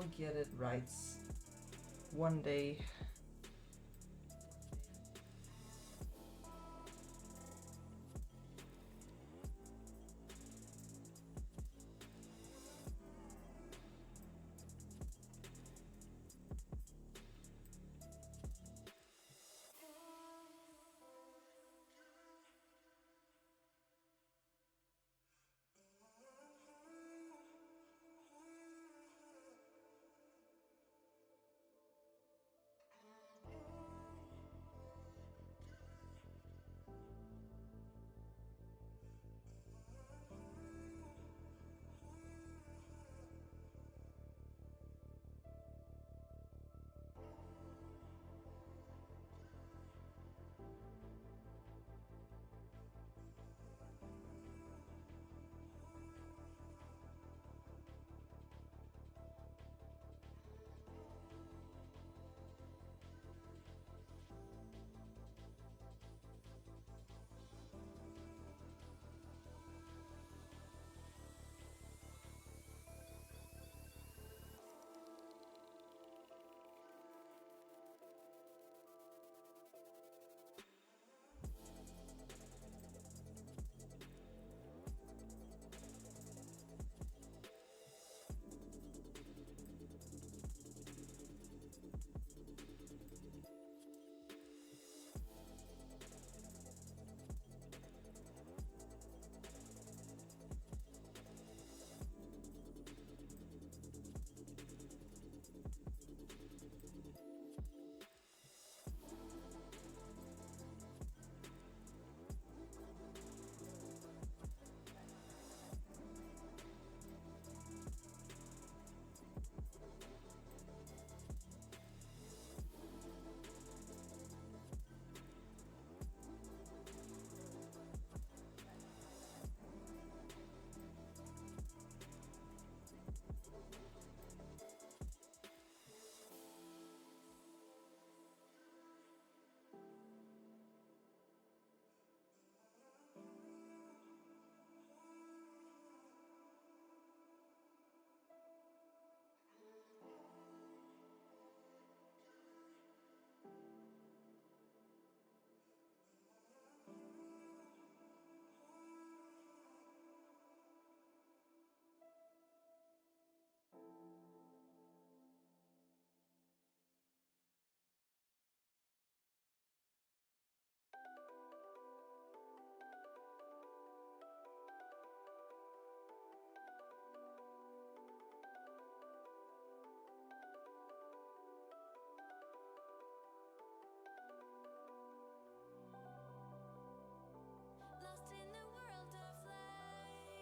I'll get it right one day.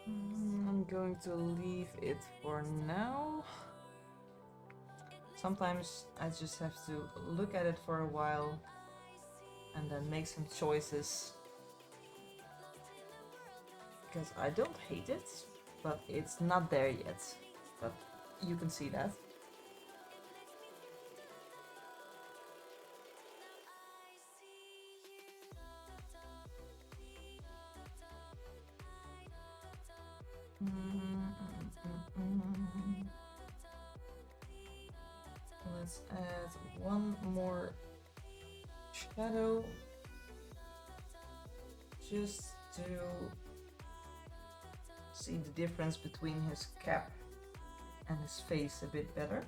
I'm going to leave it for now. Sometimes I just have to look at it for a while and then make some choices. Because I don't hate it, but it's not there yet. But you can see that. Let's add one more shadow just to see the difference between his cap and his face a bit better.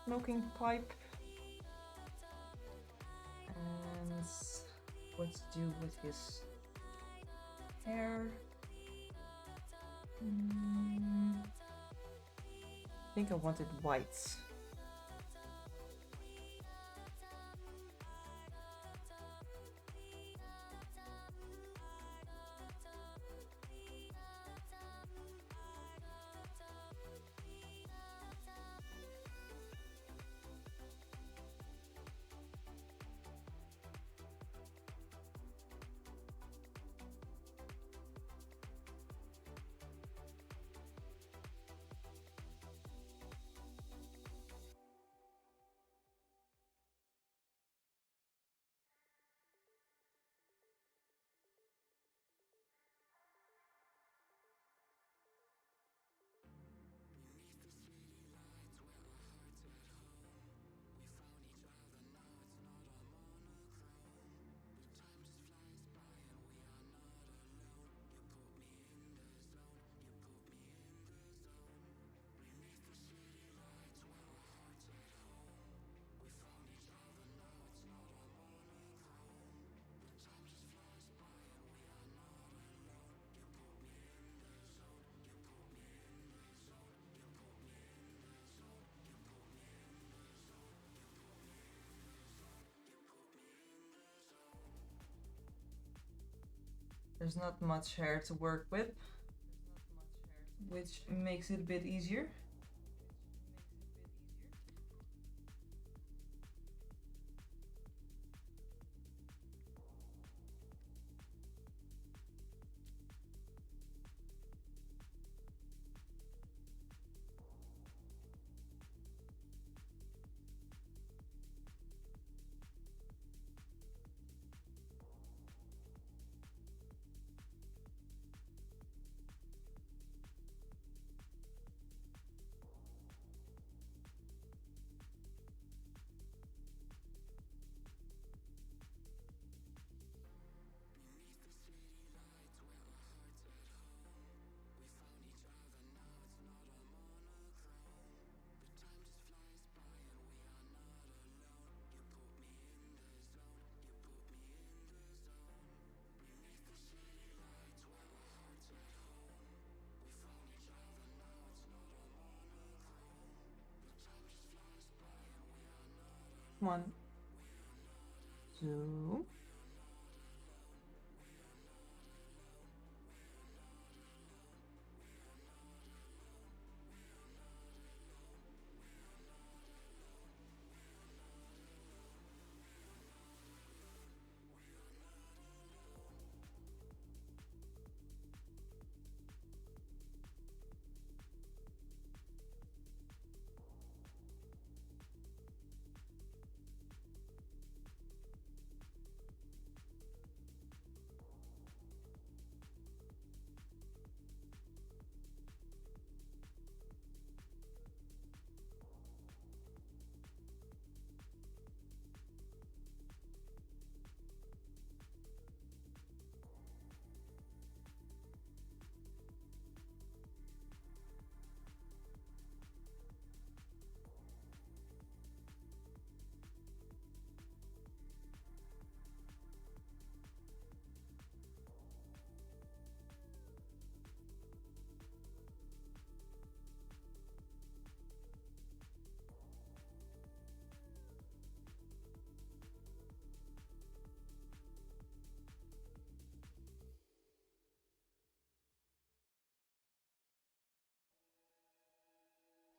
smoking pipe. And what to do with his hair? I think I wanted white. There's not much hair to work with, which makes it a bit easier. One, two.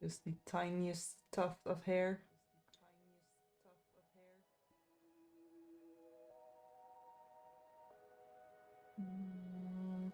Just the tiniest tuft of hair. Mm.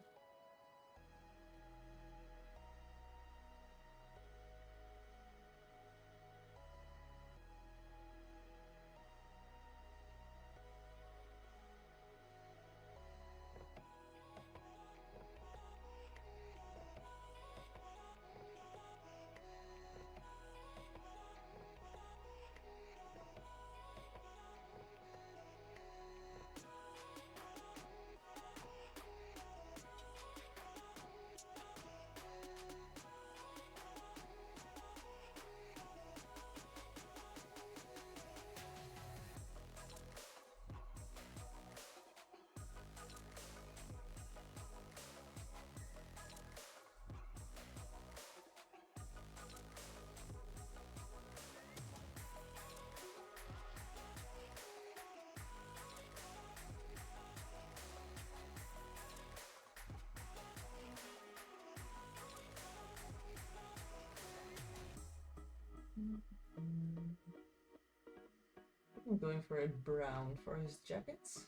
I'm going for a brown for his jackets.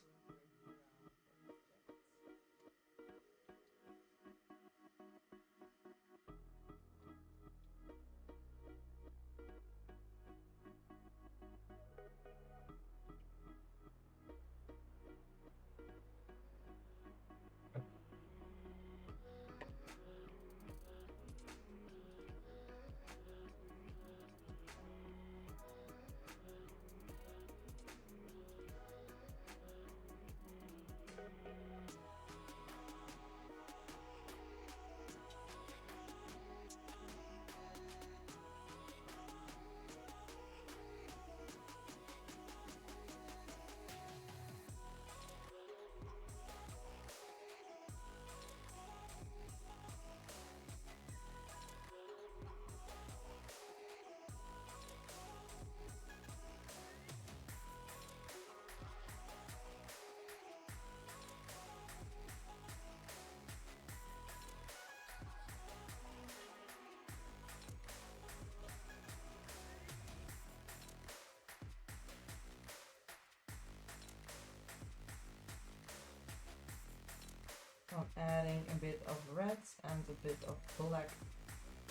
I'm adding a bit of red and a bit of black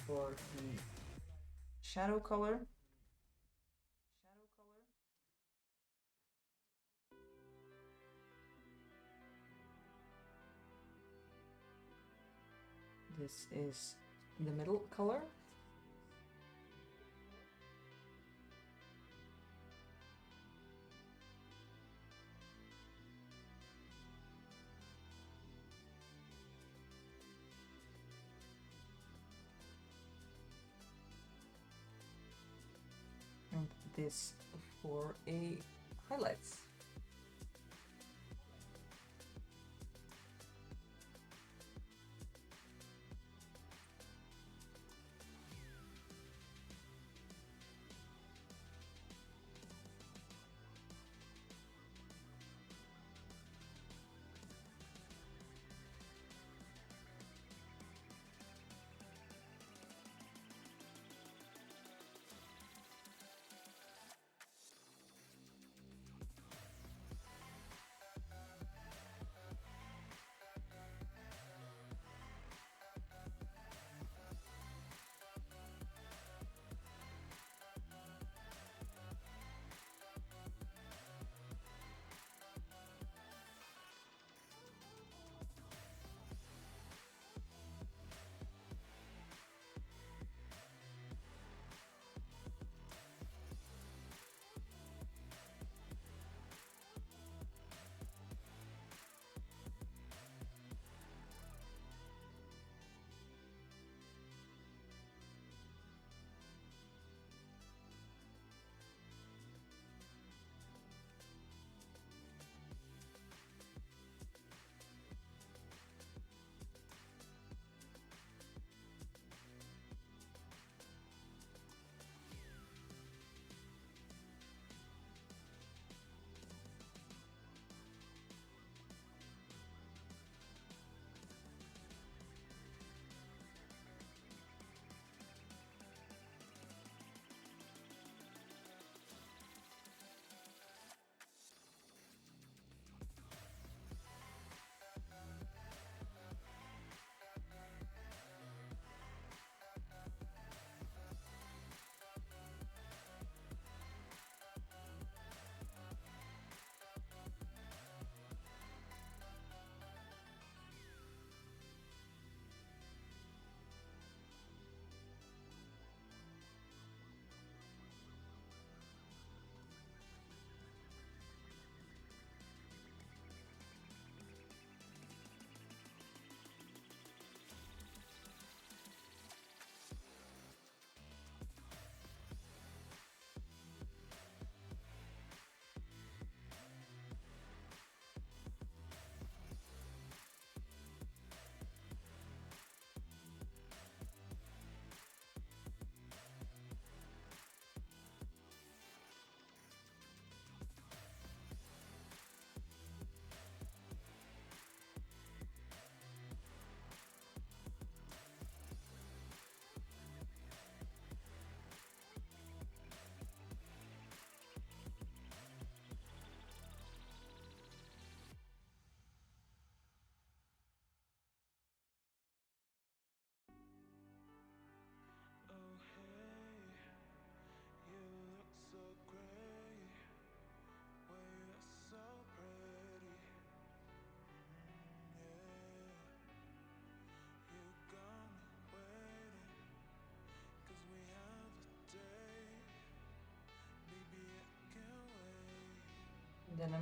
for the shadow color. This is the middle color. And this for a highlights.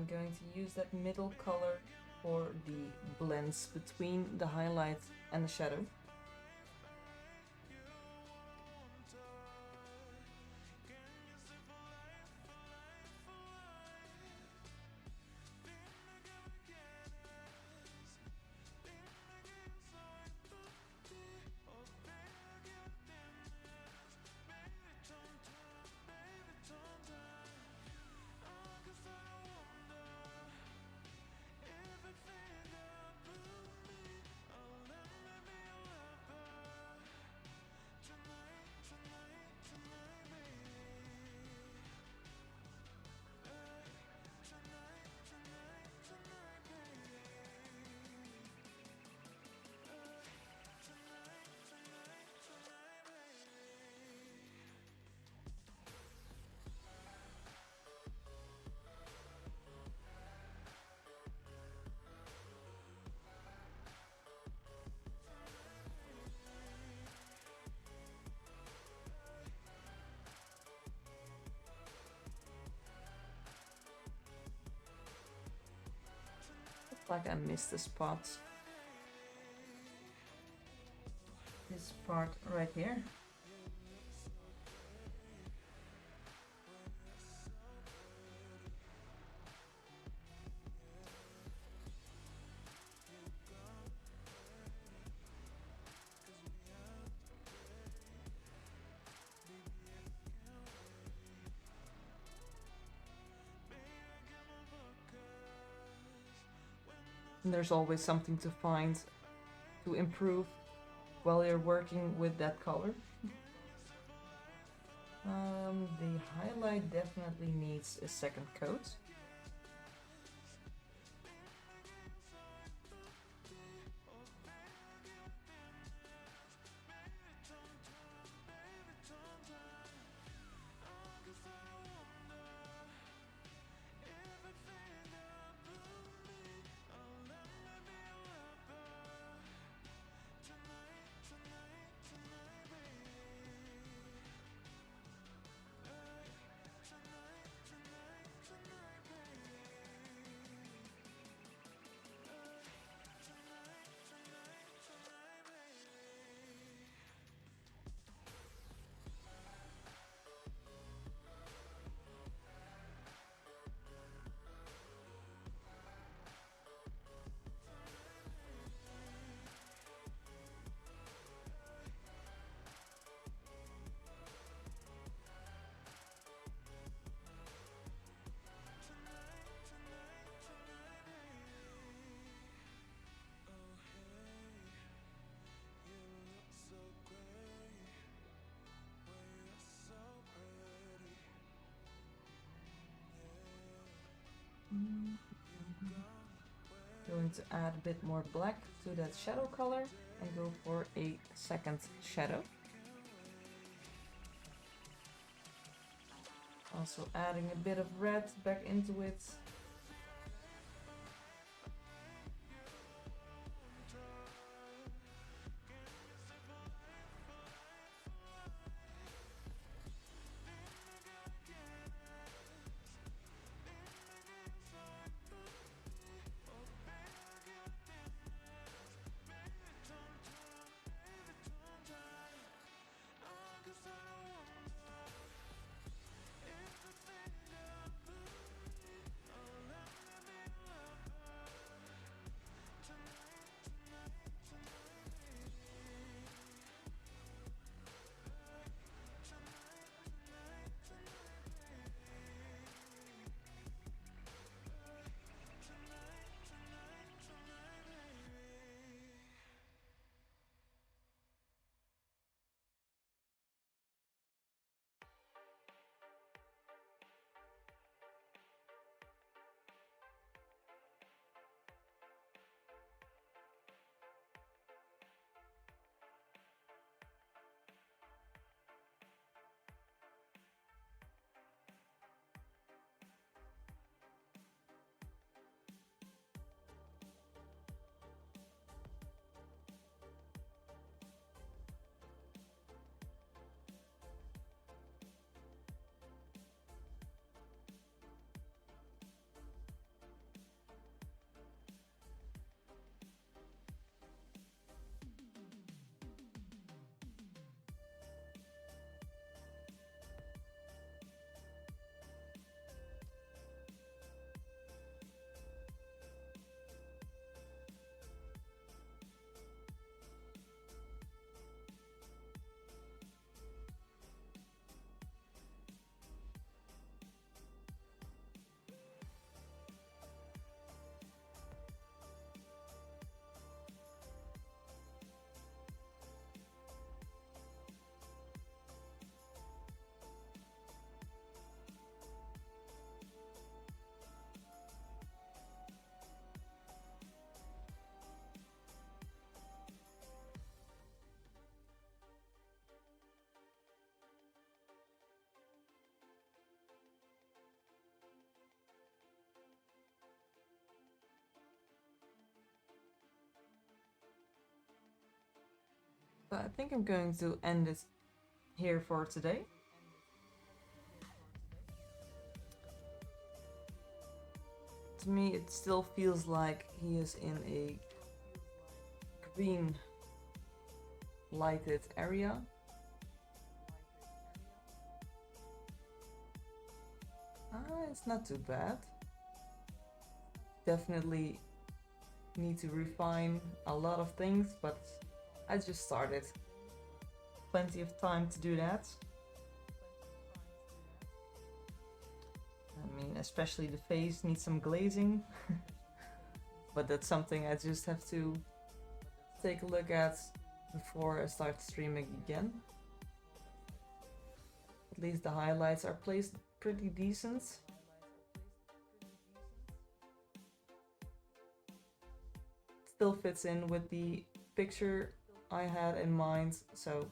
I'm going to use that middle color for the blends between the highlight and the shadow. Like I missed the spot. This part right here. And there's always something to find to improve while you're working with that color. The highlight definitely needs a second coat. Going to add a bit more black to that shadow color and go for a second shadow. Also adding a bit of red back into it. But I think I'm going to end it here for today. To me, it still feels like he is in a green lighted area. It's not too bad. Definitely need to refine a lot of things, but I just started. Plenty of time to do that. I mean, especially the face needs some glazing. But that's something I just have to take a look at before I start streaming again. At least the highlights are placed pretty decent. Still fits in with the picture I had in mind, so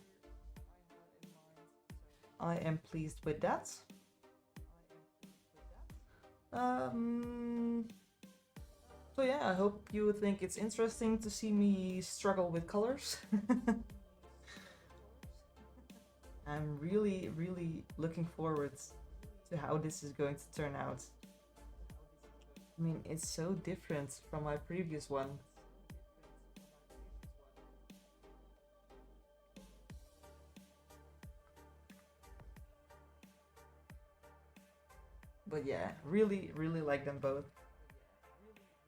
I am pleased with that. So yeah, I hope you think it's interesting to see me struggle with colors. I'm really, really looking forward to how this is going to turn out. I mean, it's so different from my previous one. But yeah, really, really like them both.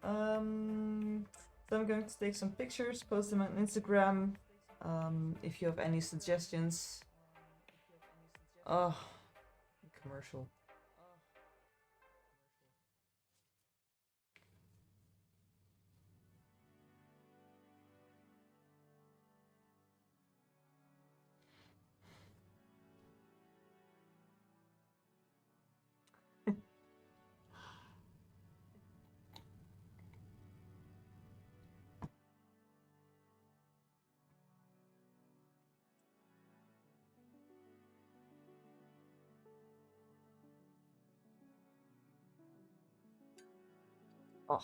So I'm going to take some pictures, post them on Instagram. If you have any suggestions. Oh, commercial. Oh.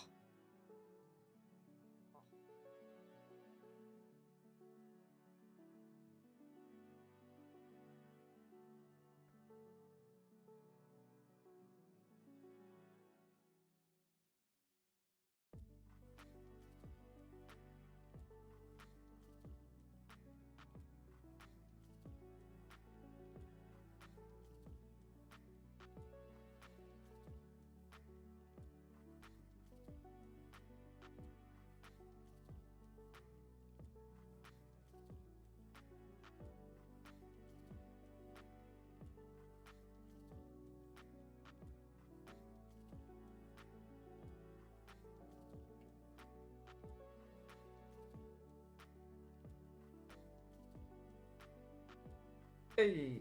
Hey,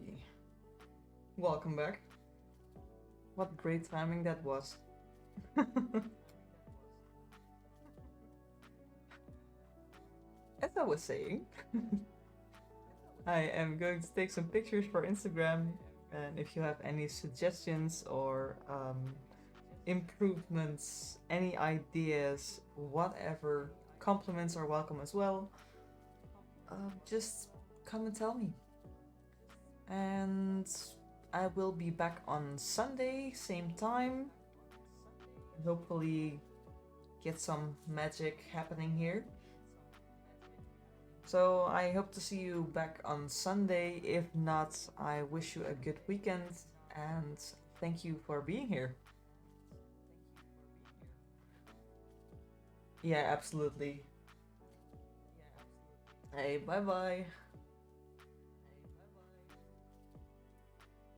welcome back. What great timing that was. As I was saying, I am going to take some pictures for Instagram, and if you have any suggestions or improvements, any ideas, whatever, compliments are welcome as well. Just come and tell me. And I will be back on Sunday, same time. Hopefully, get some magic happening here. So I hope to see you back on Sunday. If not, I wish you a good weekend and thank you for being here. Yeah, absolutely. Hey, bye bye.